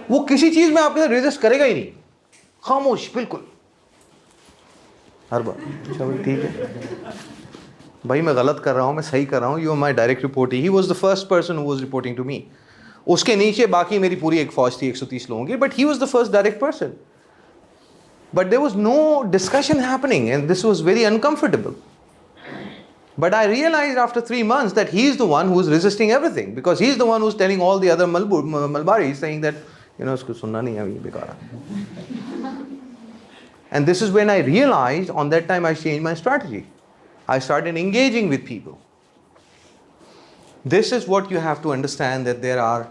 वो किसी चीज में आपके साथ रेजिस्ट करेगा ही नहीं, खामोश बिल्कुल हर बार। चलो ठीक है भाई, मैं गलत कर रहा हूँ, मैं सही कर रहा हूँ, you are my direct report. He was the first person who was reporting to me. उसके नीचे बाकी मेरी पूरी एक फौज थी 130 लोगों की, but he was the first direct person. But there was no discussion happening, and this was very uncomfortable. But I realized after 3 months that he is the one who is resisting everything, because he is the one who is telling all the other Malbaris, saying that, isko sunna nahi hai, ye bekar hai. And this is when I realized, on that time I changed my strategy. I started engaging with people. This is what you have to understand, that there are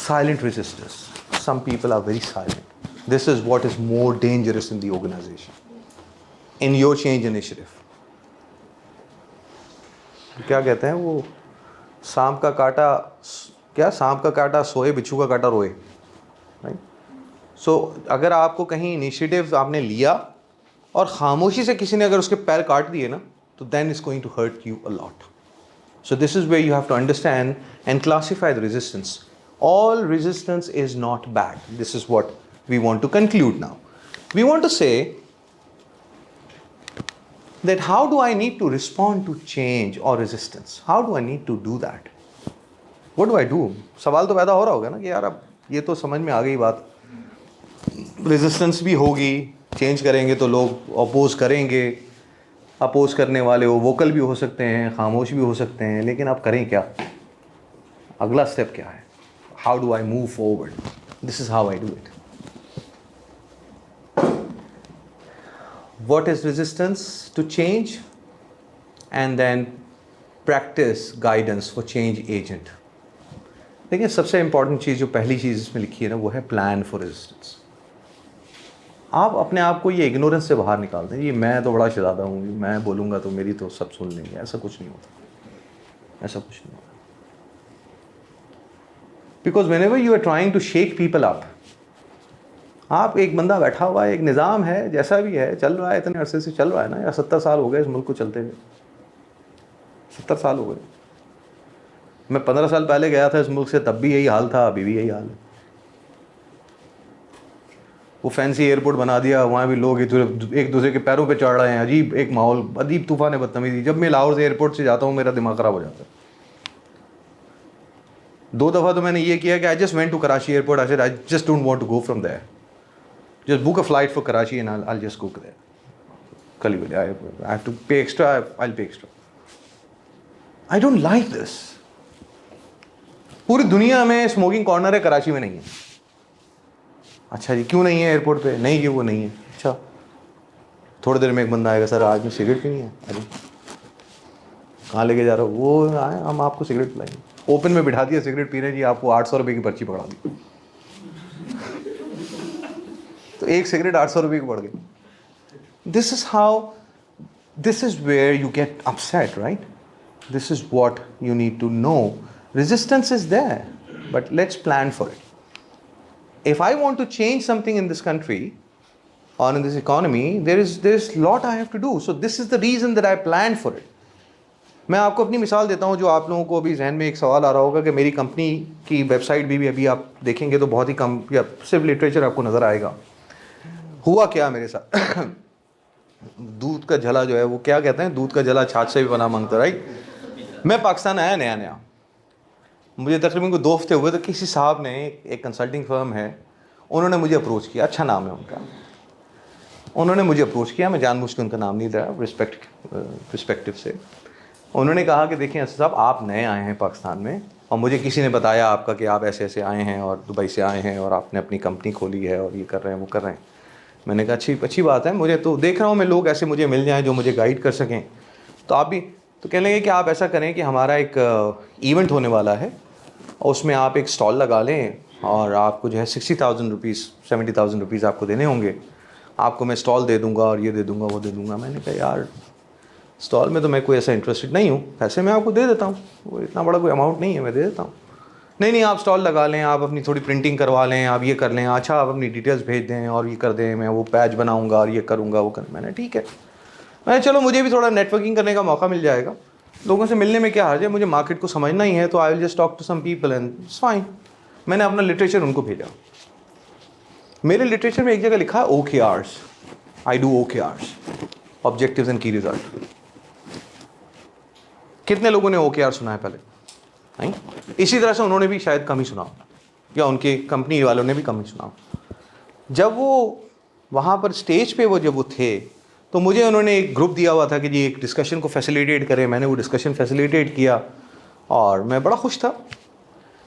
silent resistors. Some people are very silent. This is what is more dangerous in the organization, in your change initiative. क्या कहते हैं वो, सांप का काटा सोए, बिच्छू का काटा रोए। राइट? सो अगर आपको कहीं इनिशिएटिव आपने लिया और खामोशी से किसी ने अगर उसके पैर काट दिए ना, तो then is going to hurt you a lot. So this is where you have to understand and classify the resistance. All resistance is not bad. This is what we want to conclude now. We want to say that how do I need to respond to change or resistance? How do I need to do that? What do I do? सवाल तो पैदा हो रहा होगा ना कि यार अब ये तो समझ में आ गई बात, रेजिस्टेंस भी होगी, चेंज करेंगे तो लोग अपोज करेंगे, अपोज करने वाले वो वोकल भी हो सकते हैं, खामोश भी हो सकते हैं, लेकिन आप करें क्या? अगला स्टेप क्या है? How do I move forward? This is how I do it. What is resistance to change? And then practice guidance for change agent. देखिए सबसे इंपॉर्टेंट चीज़, जो पहली चीज़ इसमें लिखी है ना, वो है प्लान फॉर रेजिस्टेंस. आप अपने आप को ये इग्नोरेंस से बाहर निकाल दें, ये मैं तो बड़ा शहजादा हूँ, मैं बोलूँगा तो मेरी तो सब सुन लेंगे. ऐसा कुछ नहीं होता, ऐसा कुछ नहीं होता. Because whenever you are trying to shake people up, आप एक बंदा बैठा हुआ है, एक निज़ाम है, जैसा भी है चल रहा है, इतने अरसे से चल रहा है ना यार, 70 साल हो गए इस मुल्क को चलते हुए, 70 साल हो गए. मैं 15 साल पहले गया था इस मुल्क से, तब भी यही हाल था, अभी भी यही हाल है. वो फैंसी एयरपोर्ट बना दिया, वहाँ भी लोग एक दूसरे के पैरों पे चढ़ रहे हैं, अजीब एक माहौल, अजीब तूफान बदतमीजी. जब मैं लाहौर से एयरपोर्ट से जाता हूँ मेरा दिमाग ख़राब हो जाता है. 2 दफ़ा तो मैंने ये किया कि I just went to Karachi airport, I said I just don't want to go from there, just book a flight for Karachi and I'll just go there. Kali bole, I have to pay extra, I'll pay extra. I don't like this. पूरी दुनिया में smoking corner है, कराची में नहीं है. अच्छा जी, क्यों नहीं है एयरपोर्ट पे? नहीं, ये वो नहीं है. अच्छा, थोड़ी देर में एक बंदा आएगा, सर आज में सिगरेट क्यों नहीं है? अरे कहाँ लेके जा रहा हो? वो आए, हम आपको सिगरेट पिलाएंगे. ओपन में बिठा दिया सिगरेट पीने जी, आपको 800 रुपये की पर्ची पकड़ा दी. तो एक सिगरेट 800 रुपये की पड़ गई. This is how, this is where you get upset, right? This is what you need to know. Resistance is there, but let's plan for it. If I want to change something in this country or in this economy, there is lot I have to do. So this is the reason that I planned for it. मैं आपको अपनी मिसाल देता हूँ, जो आप लोगों को अभी जहन में एक सवाल आ रहा होगा कि मेरी कंपनी की वेबसाइट भी अभी आप देखेंगे तो बहुत ही कम या सिर्फ लिटरेचर आपको नज़र आएगा. हुआ क्या मेरे साथ? दूध का जला जो है, वो क्या कहते हैं, दूध का जला छाछ से भी बना मांगता, राइट? मैं पाकिस्तान आया नया नया, मुझे तकरीबन 2 हफ्ते हुए तो किसी साहब ने, एक कंसल्टिंग फर्म है, उन्होंने मुझे अप्रोच किया, अच्छा नाम है उनका, उन्होंने मुझे अप्रोच किया, मैं जानबूझ के उनका नाम नहीं लिया रिस्पेक्टिव से। उन्होंने कहा कि देखिए असद साहब, आप नए आए हैं पाकिस्तान में और मुझे किसी ने बताया आपका कि आप ऐसे ऐसे आए हैं और दुबई से आए हैं और आपने अपनी कंपनी खोली है और ये कर रहे हैं वो कर रहे हैं। मैंने कहा अच्छी बात है, मुझे तो देख रहा हूँ मैं लोग ऐसे मुझे मिल जाएँ जो मुझे गाइड कर सकें, तो आप भी। तो कहने लगे कि आप ऐसा करें कि हमारा एक इवेंट होने वाला है और उसमें आप एक स्टॉल लगा लें और आपको जो है 60,000 रुपीज़ 70,000 रुपीज़ आपको देने होंगे, आपको मैं स्टॉल दे दूंगा और ये दे दूंगा वो दे दूंगा। मैंने कहा यार स्टॉल में तो मैं कोई ऐसा इंटरेस्टेड नहीं हूँ, पैसे मैं आपको दे देता हूँ, वो इतना बड़ा कोई अमाउंट नहीं है, मैं दे देता हूँ। नहीं आप स्टॉल लगा लें, आप अपनी थोड़ी प्रिंटिंग करवा लें, आप ये कर लें, अच्छा आप अपनी डिटेल्स भेज दें और ये कर दें, मैं वो पैच बनाऊँगा और ये करूँगा वो कर। मैंने ठीक है, मैं चलो मुझे भी थोड़ा नेटवर्किंग करने का मौका मिल जाएगा, लोगों से मिलने में क्या हर्ज है, मुझे मार्केट को समझना ही है, तो I will just talk to some people and it's fine. मैंने अपना लिटरेचर उनको भेजा। मेरे लिटरेचर में एक जगह लिखा है OKRs, I do OKRs, objectives and की रिजल्ट। कितने लोगों ने OKR सुना है पहले? नहीं। इसी तरह से उन्होंने भी शायद कम ही सुना, या उनके कंपनी वालों ने भी कम ही सुना। जब वो वहाँ पर स्टेज पे जब वो थे, तो मुझे उन्होंने एक ग्रुप दिया हुआ था कि जी एक डिस्कशन को फैसिलिटेट करें। मैंने वो डिस्कशन फैसिलिटेट किया और मैं बड़ा खुश था।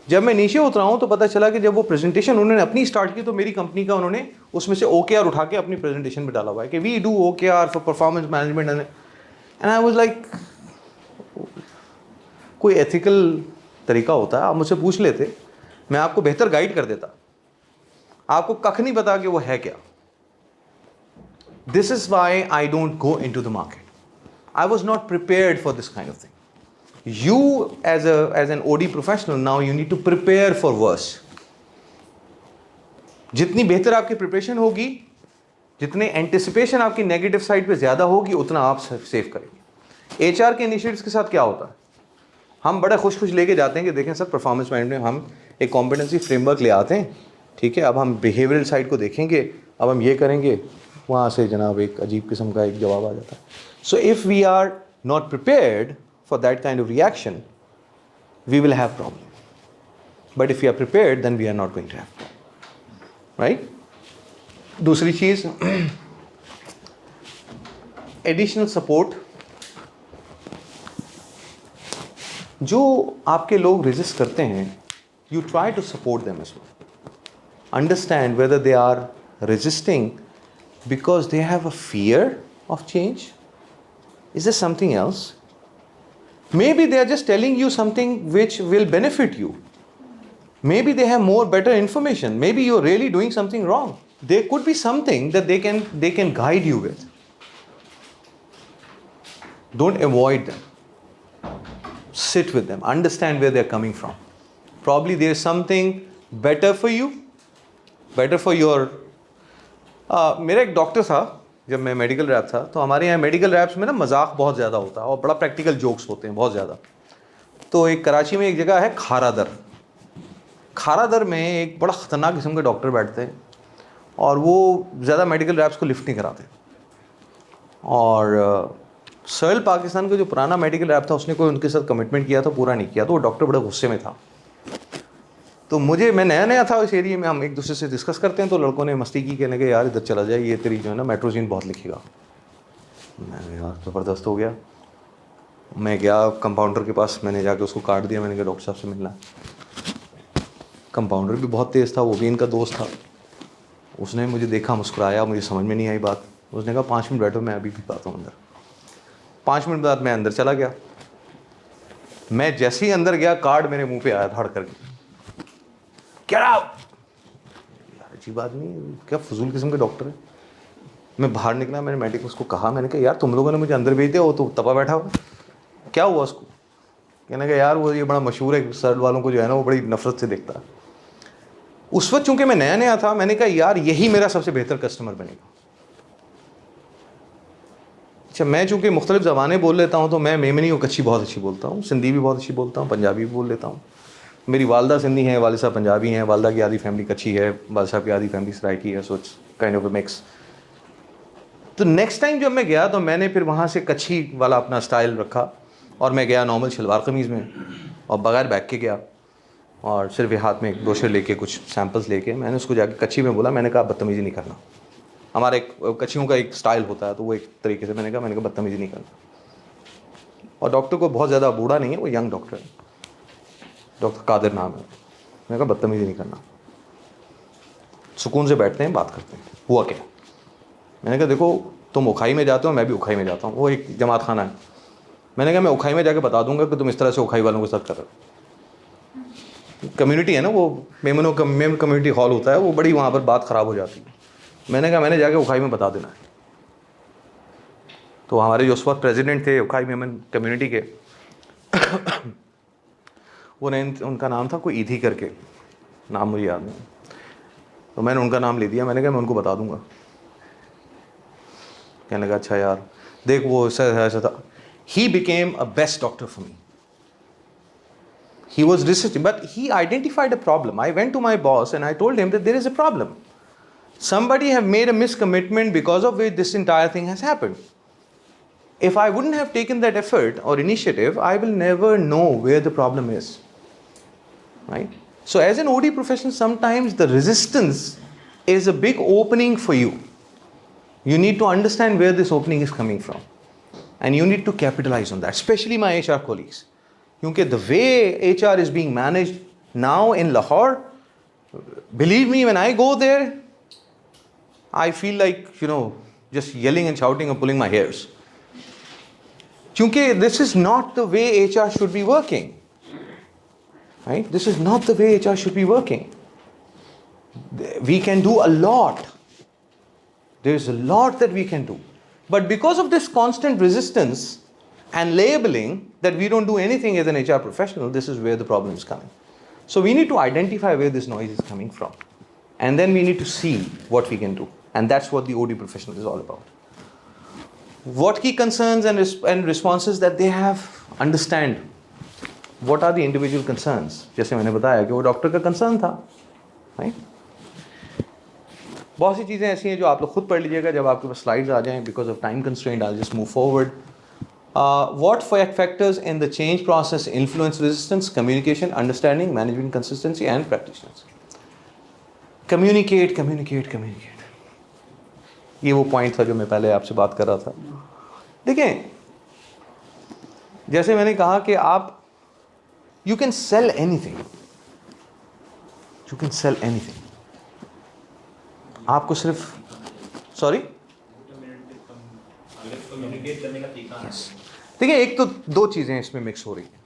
जब मैं नीचे उतरा हूँ तो पता चला कि जब वो प्रेजेंटेशन उन्होंने अपनी स्टार्ट की तो मेरी कंपनी का उन्होंने उसमें से OKR उठा के अपनी प्रेजेंटेशन में डाला हुआ है कि we do OKR for performance management. And I was like, कोई एथिकल तरीका होता है? आप मुझसे पूछ लेते, मैं आपको बेहतर गाइड कर देता, आपको कख नहीं पता कि वो है क्या। This is why I don't go into the market, I was not prepared for this kind of thing. You as an OD professional now you need to prepare for worse. जितनी बेहतर आपकी preparation होगी, जितने anticipation आपकी negative side पे ज़्यादा होगी, उतना आप सेव करेंगे। HR के इनिशिएटिव्स के साथ क्या होता है, हम बड़ा खुश लेके जाते हैं कि देखें सर परफॉर्मेंस मैनेजमेंट में हम एक कॉम्पिटेंसी फ्रेमवर्क ले आते हैं, ठीक है, अब हम बिहेवियरल साइड को देखेंगे, अब हम ये करेंगे। वहाँ से जनाब एक अजीब किस्म का एक जवाब आ जाता है। So if we are not prepared for that kind of reaction, we will have problem. But if we are prepared, then we are not going to have problem. Right? दूसरी चीज़, additional support. जो आपके लोग resist करते हैं, you try to support them as well. Understand whether they are resisting because they have a fear of change. Is there something else? Maybe they are just telling you something which will benefit you. Maybe they have more better information. Maybe you're really doing something wrong. There could be something that they can guide you with. Don't avoid them. Sit with them. Understand where they're coming from. Probably there's something better for you, better for your. मेरा एक doctor था, जब मैं medical rap था, तो हमारे यहाँ medical raps में ना मजाक बहुत ज़्यादा होता है और बड़ा प्रैक्टिकल जोक्स होते हैं बहुत ज़्यादा। तो एक कराची में एक जगह है खारादर में एक बड़ा ख़तरनाक किस्म के डॉक्टर बैठते हैं और वो ज़्यादा मेडिकल रैप्स को लिफ्ट नहीं कराते। और सर्ल पाकिस्तान का जो पुराना मेडिकल रैप था, उसने कोई उनके साथ कमिटमेंट किया था, पूरा नहीं किया, तो वो डॉक्टर बड़े गुस्से में था। तो मैं नया था इस एरिया में, हम एक दूसरे से डिस्कस करते हैं, तो लड़कों ने मस्ती की, कहने के यार इधर चला जाए, ये तेरी जो है ना मेट्रोजीन बहुत लिखेगा। मैंने यार ज़बरदस्त हो गया। मैं गया कंपाउंडर के पास, मैंने जाके उसको काट दिया, मैंने कहा डॉक्टर साहब से मिलना है। कंपाउंडर भी बहुत तेज़ था, वो भी इनका दोस्त था। उसने मुझे देखा, मुस्कुराया, मुझे समझ में नहीं आई बात। उसने कहा 5 मिनट बैठो, मैं अभी भी आता हूँ अंदर। 5 मिनट बाद मैं अंदर चला गया। मैं जैसे ही अंदर गया, कार्ड मेरे मुँह पर आया धड़ करके, क्या यार अजीब आदमी, क्या फजूल किस्म के डॉक्टर है। मैं बाहर निकला, मैंने मेडिक उसको कहा, मैंने कहा यार तुम लोगों ने मुझे अंदर भेज दिया, वो तो तपा बैठा हुआ, क्या हुआ उसको? कहने का यार वो ये बड़ा मशहूर है, सर्द वालों को जो है ना वो बड़ी नफरत से देखता है। उस वक्त चूंकि मैं नया था, मैंने कहा यार यही मेरा सबसे बेहतर कस्टमर बनेगा। अच्छा, मैं चूंकि मुख्तलिफ ज़बानें बोल लेता हूँ, तो मैं मेमनी और कच्छी बहुत अच्छी बोलता हूँ, सिंधी भी बहुत अच्छी बोलता हूँ, पंजाबी भी बोल लेता हूँ। मेरी वालदा सिंधी हैं, वालिद साहब पंजाबी हैं, वालदा की आधी फैमिली कच्छी है, वालिद साहब की आधी फैमिली सराइकी है, so it's kind of a mix. तो नेक्स्ट टाइम जब मैं गया, तो मैंने फिर वहाँ से कच्छी वाला अपना स्टाइल रखा और मैं गया नॉर्मल शलवार कमीज़ में और बगैर बैग के गया। और सिर्फ ये हाथ में एक ब्रोशर लेके कुछ सैंपल्स लेके मैंने उसको जाके कच्ची में बोला, मैंने कहा बदतमीज़ी नहीं करना। हमारा एक कच्चियों का एक स्टाइल होता है, तो वो एक तरीके से मैंने कहा बदतमीज़ी नहीं करना। और डॉक्टर को बहुत ज़्यादा बूढ़ा नहीं है, वो यंग डॉक्टर है, डॉक्टर कादिर नाम है। मैंने कहा बदतमीज़ी नहीं करना, सुकून से बैठते हैं, बात करते हैं, हुआ क्या। मैंने कहा देखो तुम उखाई में जाते हो, मैं भी उखाई में जाता हूँ, वो एक जमात खाना है। मैंने कहा मैं उखाई में जाके बता दूंगा कि तुम इस तरह से उखाई वालों के साथ कर रहे हो। कम्युनिटी है ना, वो मेमन कम्युनिटी हॉल होता है, वो बड़ी वहाँ पर बात ख़राब हो जाती है। मैंने कहा मैंने जाके उखाई में बता देना है। तो हमारे जो उस वक्त प्रेसिडेंट थे उखाई मेमन कम्युनिटी के वो उनका नाम था कोई ईधी करके, नाम मुझे याद नहीं, तो मैंने उनका नाम ले दिया। मैंने कहा मैं उनको बता दूंगा। कहने लगा अच्छा यार देख वो ऐसा था। He became a best doctor for me. He was resisting, but he identified a problem. I went to my boss and I told him that there is a problem. Somebody have made a miscommitment because of which this entire thing has happened. If I wouldn't have taken that effort or initiative, I will never know where the problem is. Right? So as an OD professional, sometimes the resistance is a big opening for you. You need to understand where this opening is coming from. And you need to capitalize on that, especially my HR colleagues. Because the way HR is being managed now in Lahore, believe me, when I go there, I feel like, just yelling and shouting and pulling my hairs. Because this is not the way HR should be working. Right? This is not the way HR should be working. We can do a lot. There is a lot that we can do. But because of this constant resistance and labeling that we don't do anything as an HR professional, this is where the problem is coming. So we need to identify where this noise is coming from. And then we need to see what we can do. And that's what the OD professional is all about. What key concerns and responses that they have, understand what are the individual concerns. जैसे मैंने बताया कि वो doctor का concern था, right? बहुत सी चीज़ें ऐसी हैं जो आप लोग खुद पढ़ लीजिएगा जब आपके पास स्लाइड्स आ जाएं। Because of time constraint I just move forward. What factors in the change process influence resistance, communication, understanding, management consistency and practitioners? Communicate. ये वो पॉइंट था जो मैं पहले आपसे बात कर रहा था. देखें, जैसे मैंने कहा कि आप you can sell anything. आपको सिर्फ देखिए, एक तो दो चीज़ें इसमें मिक्स हो रही हैं.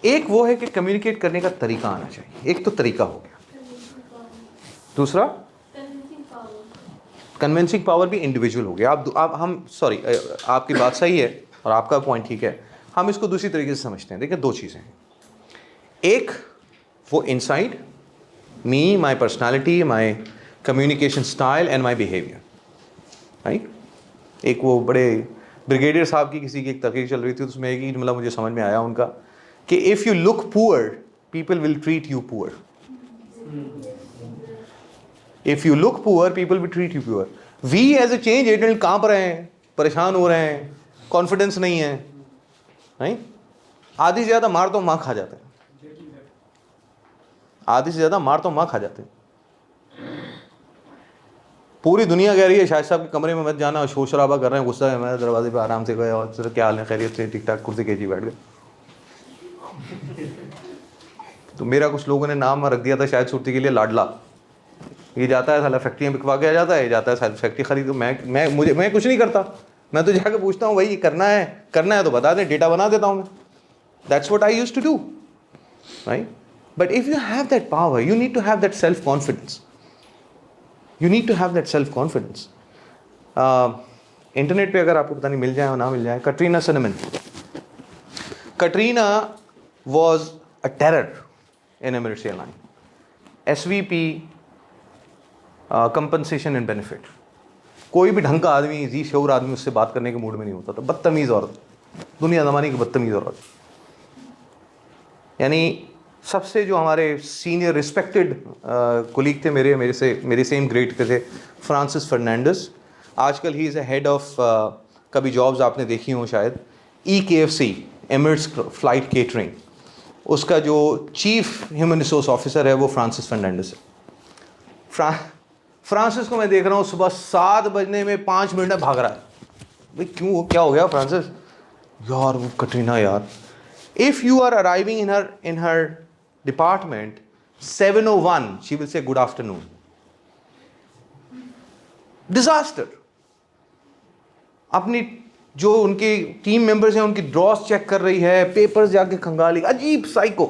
एक वो है कि कम्युनिकेट करने का तरीका आना चाहिए. एक तो तरीका हो गया. दूसरा कन्विंसिंग पावर भी इंडिविजुअल हो गया. आपकी बात सही है और आपका पॉइंट ठीक है. हम इसको दूसरी तरीके से समझते हैं. देखिए, दो चीज़ें हैं. एक वो inside me, my personality, my communication style and my behaviour. Right. एक वो बड़े ब्रिगेडियर साहब की किसी की एक तकरीर चल रही थी, उसमें एक ही जुमला मुझे समझ में आया उनका कि if you look poor people will treat you poor. If you look poor people will treat you poor. We as a change agent कांप रहे हैं, परेशान हो रहे हैं, कॉन्फिडेंस नहीं है. राइट. आधी से ज़्यादा मार तो माँ खा जाते हैं. आधी से ज़्यादा मार तो माँ खा जाते हैं. पूरी दुनिया कह रही है शाहिद साहब के कमरे में मत जाना, शोर शराबा कर रहे हैं, गुस्सा है. मैं दरवाजे पे आराम से गया और सर क्या हाल है, खैरियत से, ठीक ठाक, कुर्सी खींची बैठ गए. तो मेरा कुछ लोगों ने नाम रख दिया था शायद सुर्ती के लिए, लाडला. ये जाता है साला फैक्ट्रियाँ बिकवा के आ जाता है, जाता है साला फैक्ट्री खरीद. मैं कुछ नहीं करता. मैं तो जाकर पूछता हूँ भाई करना है तो बता दें, डेटा बना देता हूँ मैं. That's what I used to do. Right. But if you have that power, you need to have that self confidence. Internet पे अगर आपको पता नहीं मिल जाए और ना मिल जाए, Katrina cinnamon. Katrina was a terror in Emirates airline. SVP compensation and benefit. कोई भी ढंग का आदमी, जी शऊर आदमी उससे बात करने के मूड में नहीं होता था. बदतमीज़ औरत, दुनिया ज़माने की बदतमीज़ औरत. यानी सबसे जो हमारे सीनियर रिस्पेक्टेड कोलीग थे मेरे सेम ग्रेड के थे, फ्रांसिस फर्नांडिस. आजकल ही इज़ अ हेड ऑफ, कभी जॉब्स आपने देखी हो शायद, EKFC, एमिरेट्स फ्लाइट केटरिंग. उसका जो चीफ ह्यूमन रिसोर्स ऑफिसर है वो फ्रांसिस फर्नांडिस है। फ्रांसिस को मैं देख रहा हूँ सुबह 7 बजने में 5 मिनट में भाग रहा है। भाई क्यों, क्या हो गया फ्रांसिस? यार वो कटरीना यार, if you are arriving in her department 7:01 she will say good afternoon. Disaster. अपनी जो उनकी टीम मेंबर्स हैं उनकी ड्रॉस चेक कर रही है, पेपर्स जाके खंगाली, अजीब साइको।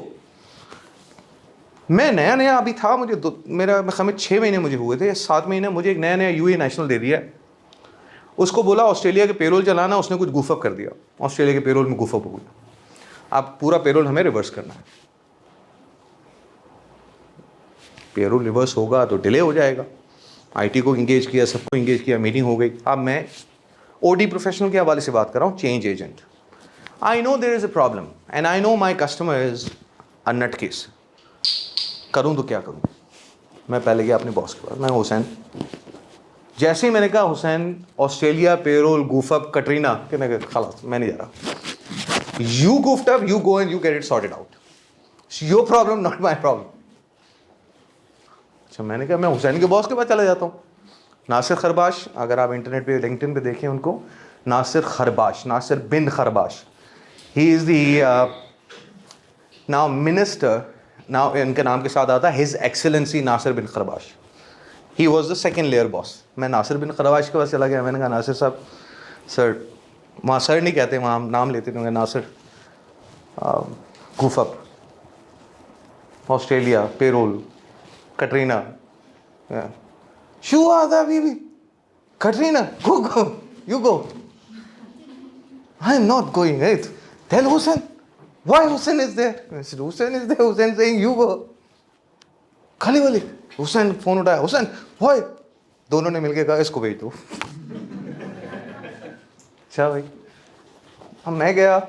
मैं नया नया अभी था, मुझे मेरा मैं 6 महीने मुझे हुए थे, 7 महीने, मुझे एक नया नया यूए नेशनल दे दिया है। उसको बोला ऑस्ट्रेलिया के पेरोल चलाना, उसने कुछ गूफअप कर दिया, ऑस्ट्रेलिया के पेरोल में गूफअप हो गया। अब पूरा पेरोल हमें रिवर्स करना है। पेरोल रिवर्स होगा तो डिले हो जाएगा। आईटी को इंगेज किया, सबको इंगेज किया, मीटिंग हो गई। अब मैं ओडी प्रोफेशनल के हवाले से बात कर रहा हूँ, change agent. I know there is a problem and I know my customer is a nut case. करूँ तो क्या करूँ? मैं पहले गया अपने बॉस के पास, मैं हुसैन, जैसे ही मैंने कहा Hussain Australia payroll goof up Katrina, कि मैं खलास मैं नहीं जा रहा, you goofed up, you go and you get it sorted out, your problem not my problem. अच्छा, मैंने कहा मैं हुसैन के बॉस के पास चला जाता हूँ। नासिर खरबाश, अगर आप इंटरनेट पे लिंक्डइन पे देखें उनको, Nasir Kharbash, Nasir bin Kharbash, he is the now minister, now इनके नाम के साथ आता है his excellency Nasir bin Kharbash. He was the second layer boss. मैं नासिर बिन खरबाश के पास चला गया, मैंने कहा नासिर साहब, सर, वहाँ सर नहीं कहते, वहाँ नाम लेते थे, नासिर गूफअप ऑस्ट्रेलिया पेरोल कटरीना, शू आता बीबी Katrina, go, you go. I am not going, right? Tell Hussein. Why Hussein is there? I said, Hussein is there. Hussein saying you go. खाली वाली हुसैन फोन उठाया, हुसैन भाई, दोनों ने मिलके कहा इसको भेज दो। अच्छा भाई, अब मैं गया,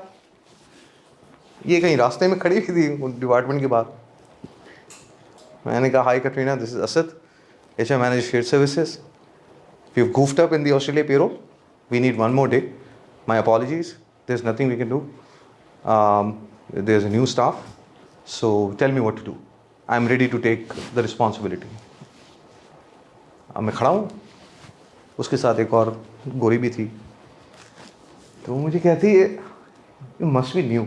ये कहीं रास्ते में खड़ी हुई थी डिपार्टमेंट के बाद। मैंने कहा high Katrina, this is Asad, HR manager shared services. We've goofed up in the Australia payroll. We need one more day. My apologies. There's nothing we can do. There's a new staff. So tell me what to do. I'm ready to take the responsibility. अब मैं खड़ा हूँ, उसके साथ एक और गोरी भी थी, तो मुझे कहती है you must be new.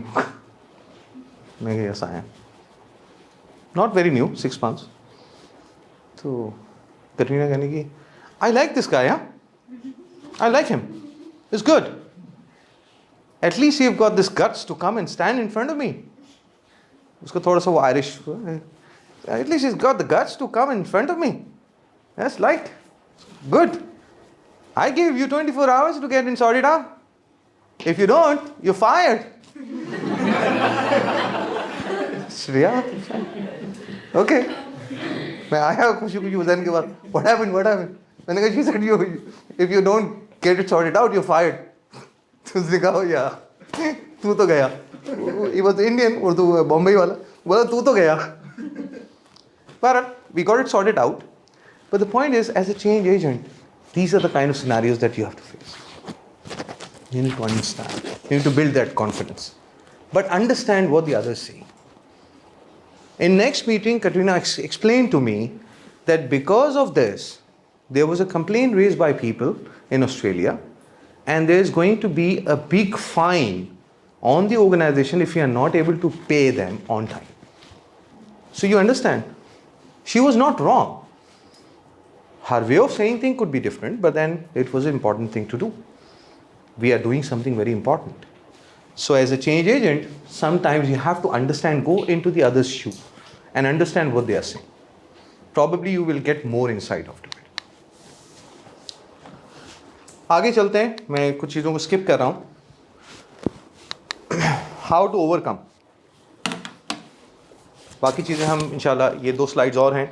मैं कहा yes I am. Not very new, 6 months. तो कटरीना कहने की, I like this guy, huh? I like him. It's good. At least you've got this guts to come and stand in front of me. उसको थोड़ा सा वो Irish, at least he's got the guts to come in front of me. That's like good. I gave you 24 hours to get in sorted out. If you don't, you're fired. Shreya, okay. मैं आया खुशी खुशी हुसैन के बाद, what happened? मैंने कहा, she said if you don't get it sorted out, you're fired. तो उसने कहा या तू तो गया, he was Indian, Urdu Bombay वाला, बोला तू तो गया। But we got it sorted out. But the point is, as a change agent, these are the kind of scenarios that you have to face. You need to understand. You need to build that confidence. But understand what the others say. In next meeting, Katrina explained to me that because of this, there was a complaint raised by people in Australia, and there is going to be a big fine on the organization if you are not able to pay them on time. So you understand, she was not wrong. Her way of saying things could be different, but then it was an important thing to do. We are doing something very important. So as a change agent, sometimes you have to understand, go into the other's shoe and understand what they are saying. Probably you will get more insight after it. आगे चलते हैं, मैं कुछ चीज़ों को skip कर रहा हूँ. How to overcome. बाकी चीज़ें हम इंशाल्लाह ये 2 स्लाइड्स और हैं,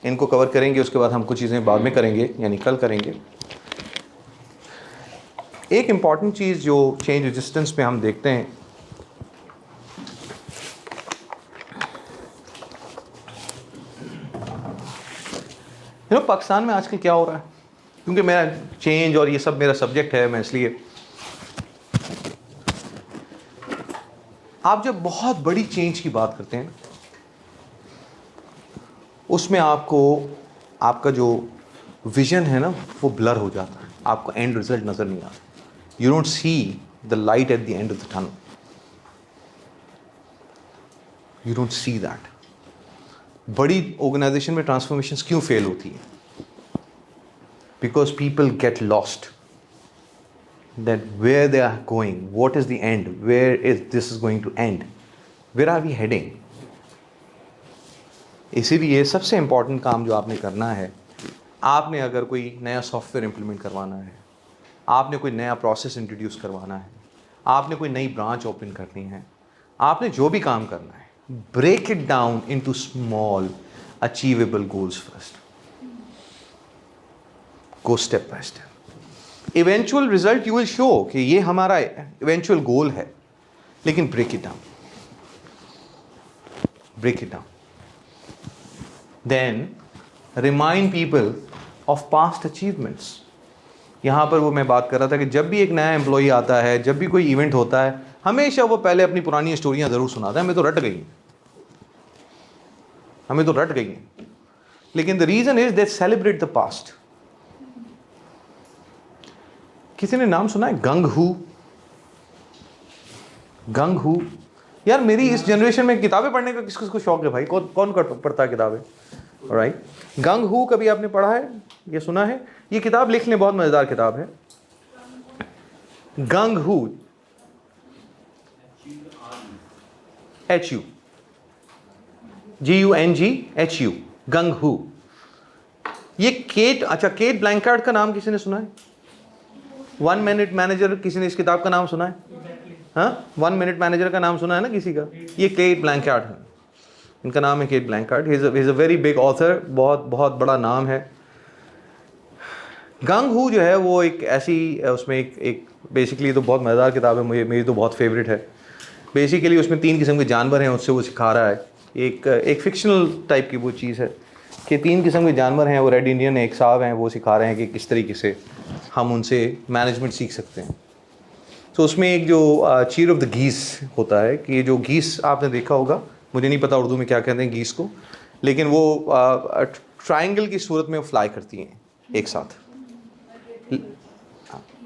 इनको कवर करेंगे, उसके बाद हम कुछ चीज़ें बाद में करेंगे, यानी कल करेंगे. एक इम्पॉर्टेंट चीज़ जो चेंज रेजिस्टेंस पे हम देखते हैं, पाकिस्तान में आजकल क्या हो रहा है, क्योंकि मेरा चेंज और ये सब मेरा सब्जेक्ट है, मैं इसलिए आप जब बहुत बड़ी चेंज की बात करते हैं उसमें आपको आपका जो विजन है ना वो ब्लर हो जाता है, आपको एंड रिजल्ट नजर नहीं आता, you don't see the light at the end of the tunnel, you don't see that. बड़ी ऑर्गेनाइजेशन में ट्रांसफॉर्मेशंस क्यों फेल होती है? Because people get lost that where they are going, what is the end, where is this is going to end, where are we heading? इसीलिए सबसे important काम जो आपने करना है, आपने अगर कोई नया सॉफ्टवेयर इंप्लीमेंट करवाना है, आपने कोई नया प्रोसेस इंट्रोड्यूस करवाना है, आपने कोई नई ब्रांच ओपन करनी है, आपने जो भी काम करना है, break it down into small achievable goals first, go step by step. Eventual result you will show कि ये हमारा इवेंचुअल गोल है, लेकिन break it down, break it down, then remind people of past achievements. यहां पर वो मैं बात कर रहा था कि जब भी एक नया एम्प्लॉई आता है, जब भी कोई इवेंट होता है, हमेशा वो पहले अपनी पुरानी स्टोरियां जरूर सुनाता है, हमें तो रट गई, हमें तो रट गई, लेकिन the reason is they celebrate the past. किसी ने नाम सुना है गंग हू? गंग हू, यार मेरी इस जनरेशन में किताबें पढ़ने का किसको शौक है भाई? कौन पढ़ता है किताबें? राइट, गंग हू कभी आपने पढ़ा है, ये सुना है? ये किताब लिख लें, बहुत मजेदार किताब है। गंग हू, HU, GUNGHU, गंग हू। ये केट ब्लैंकार्ड का नाम किसी ने सुना है? 1 मिनट मैनेजर, किसी ने इस किताब का नाम सुना है? हाँ, 1 मिनट मैनेजर का नाम सुना है ना किसी का? ये केट ब्लैंकार्ड है, इनका नाम है Kate Blanchard. He is a very big author, बहुत बहुत बड़ा नाम है। गंग हू जो है वो एक ऐसी, उसमें एक बेसिकली तो बहुत मज़ेदार किताब है, मेरी तो बहुत फेवरेट है। बेसिकली उसमें 3 किस्म के जानवर हैं, उससे वो सिखा रहा है, एक फिक्शनल टाइप की वो चीज़ है कि 3 किस्म के जानवर हैं, वो रेड इंडियन एक साहब हैं, वो सिखा रहे हैं कि किस तरीके से हम उनसे मैनेजमेंट सीख सकते हैं। तो उसमें एक जो चीयर ऑफ द गीस होता है, कि जो गीस आपने देखा होगा, मुझे नहीं पता उर्दू में क्या कहते हैं गीस को, लेकिन वो ट्रायंगल की सूरत में फ्लाई करती हैं एक साथ,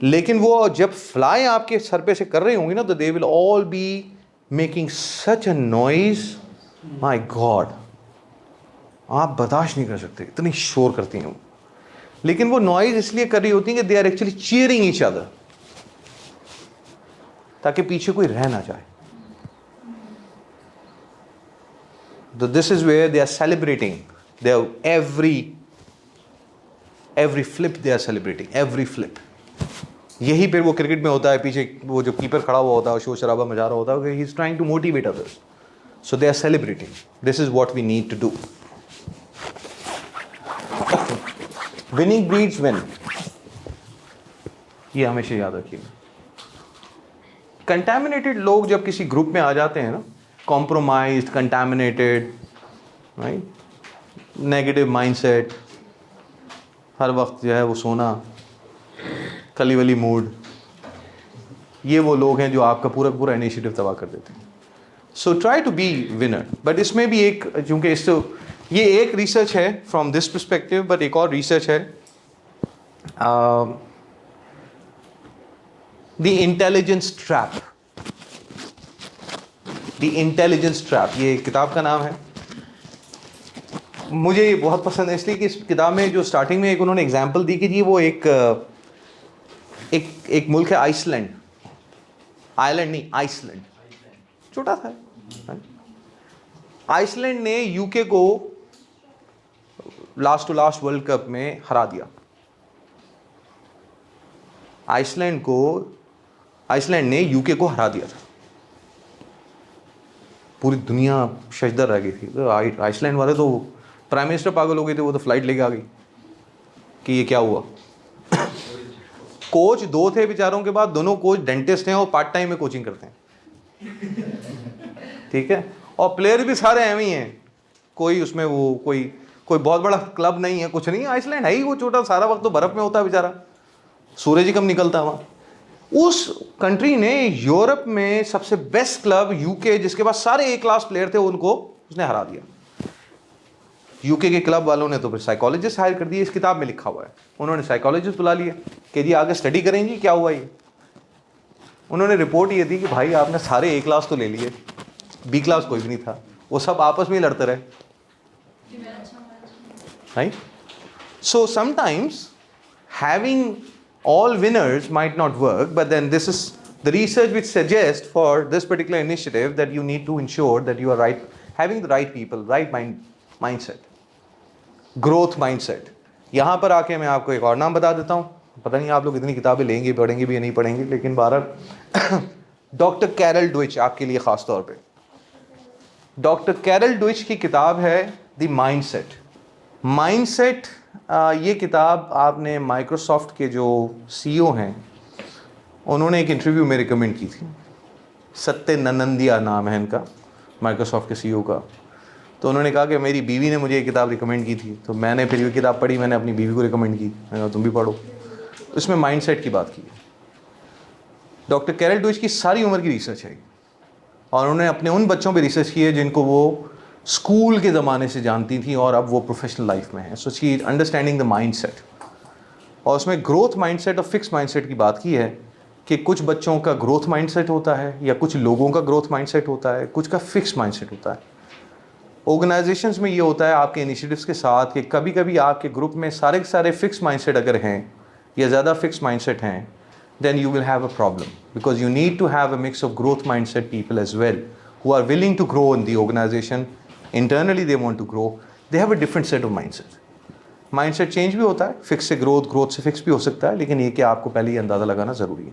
लेकिन वो जब फ्लाई आपके सर पे से कर रही होंगी ना, तो they will all be making such a noise, my God, आप बर्दाश्त नहीं कर सकते, इतनी शोर करती हैं वो। लेकिन वो नॉइज इसलिए कर रही होती है कि they are actually cheering each other, ताकि पीछे कोई रह ना जाए। So this is where they are celebrating. They are every flip they are celebrating, every flip. यही फिर वो क्रिकेट में होता है, पीछे वो जो कीपर खड़ा हुआ होता है, शोर शराबा मचा रहा होता है, he is trying to motivate others. So they are celebrating. This is what we need to do. Winning breeds win. ये हमेशा याद रखिएगा। कंटैमिनेटेड लोग जब किसी ग्रुप में आ जाते हैं ना, compromised, contaminated, right, negative mindset, हर वक्त जो है वो सोना, कली वली मूड, ये वो लोग हैं जो आपका पूरा इनिशिएटिव तबाह कर देते हैं। So try to be winner. But इसमें भी एक, चूँकि इस ये एक रिसर्च है फ्रॉम दिस पर्सपेक्टिव, बट एक और रिसर्च है the intelligence trap. The intelligence trap, ये किताब का नाम है। मुझे ये बहुत पसंद है इसलिए कि इस किताब में जो स्टार्टिंग में एक उन्होंने एग्जांपल दी कि जी वो एक मुल्क है आइसलैंड, आइलैंड नहीं, आइसलैंड, छोटा था। आइसलैंड ने यूके को last to last world cup में हरा दिया। आइसलैंड ने यूके को हरा दिया था। पूरी दुनिया शशदर रह गई थी। तो आइसलैंड वाले तो, प्राइम मिनिस्टर पागल हो गए थे, वो तो फ्लाइट लेके आ गई कि ये क्या हुआ। कोच 2 थे बेचारों के बाद, दोनों कोच डेंटिस्ट हैं और पार्ट टाइम में कोचिंग करते हैं, ठीक है। और प्लेयर भी सारे एवं ही हैं, कोई उसमें वो कोई बहुत बड़ा क्लब नहीं है, कुछ नहीं है। आइसलैंड है ही वो छोटा, सारा वक्त तो बर्फ में होता है बेचारा, सूरज ही कम निकलता है वहाँ। उस कंट्री ने यूरोप में सबसे बेस्ट क्लब यूके, जिसके पास सारे ए क्लास प्लेयर थे, उनको उसने हरा दिया। यूके के क्लब वालों ने तो फिर साइकोलॉजिस्ट हायर कर दिए, इस किताब में लिखा हुआ है। उन्होंने साइकोलॉजिस्ट बुला लिए कि जी आगे स्टडी करेंगी क्या हुआ ये। उन्होंने रिपोर्ट ये दी कि भाई आपने सारे ए क्लास तो ले लिए, बी क्लास कोई भी नहीं था, वो सब आपस में ही लड़ते रहे, right. So sometimes having all winners might not work, but then this is the research which suggests for this particular initiative that you need to ensure that you are right, having the right people, right mindset, growth mindset. यहाँ पर आके मैं आपको एक और नाम बता देता हूँ, पता नहीं आप लोग इतनी किताबें लेंगे पढ़ेंगे भी या नहीं पढ़ेंगे, लेकिन बहरहाल डॉक्टर कैरल डुइच आपके लिए ख़ास तौर पे, डॉक्टर कैरल डुइच की किताब है द माइंडसेट। ये किताब आपने माइक्रोसॉफ्ट के जो सीईओ हैं उन्होंने एक इंटरव्यू में रिकमेंड की थी, सत्य ननंदिया नाम है इनका, माइक्रोसॉफ्ट के सीईओ का। तो उन्होंने कहा कि मेरी बीवी ने मुझे ये किताब रिकमेंड की थी, तो मैंने फिर ये किताब पढ़ी, मैंने अपनी बीवी को रिकमेंड की, मैंने कहा तुम भी पढ़ो। इसमें माइंडसेट की बात की है। डॉक्टर कैरल डुइच की सारी उम्र की रिसर्च है और उन्होंने अपने उन बच्चों पे रिसर्च की है जिनको वो स्कूल के ज़माने से जानती थी और अब वो प्रोफेशनल लाइफ में है। So she is understanding the mindset, और उसमें ग्रोथ माइंडसेट और फिक्स माइंडसेट की बात की है कि कुछ बच्चों का ग्रोथ माइंडसेट होता है या कुछ लोगों का ग्रोथ माइंडसेट होता है, कुछ का फिक्स माइंडसेट होता है। ऑर्गेनाइजेशंस में ये होता है आपके इनिशिएटिव्स के साथ कि कभी कभी आपके ग्रुप में सारे के सारे फिक्स माइंडसेट अगर हैं या ज़्यादा फिक्स माइंडसेट हैं, then you will have a problem, because you need to have a mix of growth mindset people as well who are willing to grow in the organization. Internally they want to grow, they have a different set of mindset change भी होता है, fix से growth, growth से fix भी हो सकता है, लेकिन ये कि आपको पहले ही अंदाज़ा लगाना ज़रूरी है।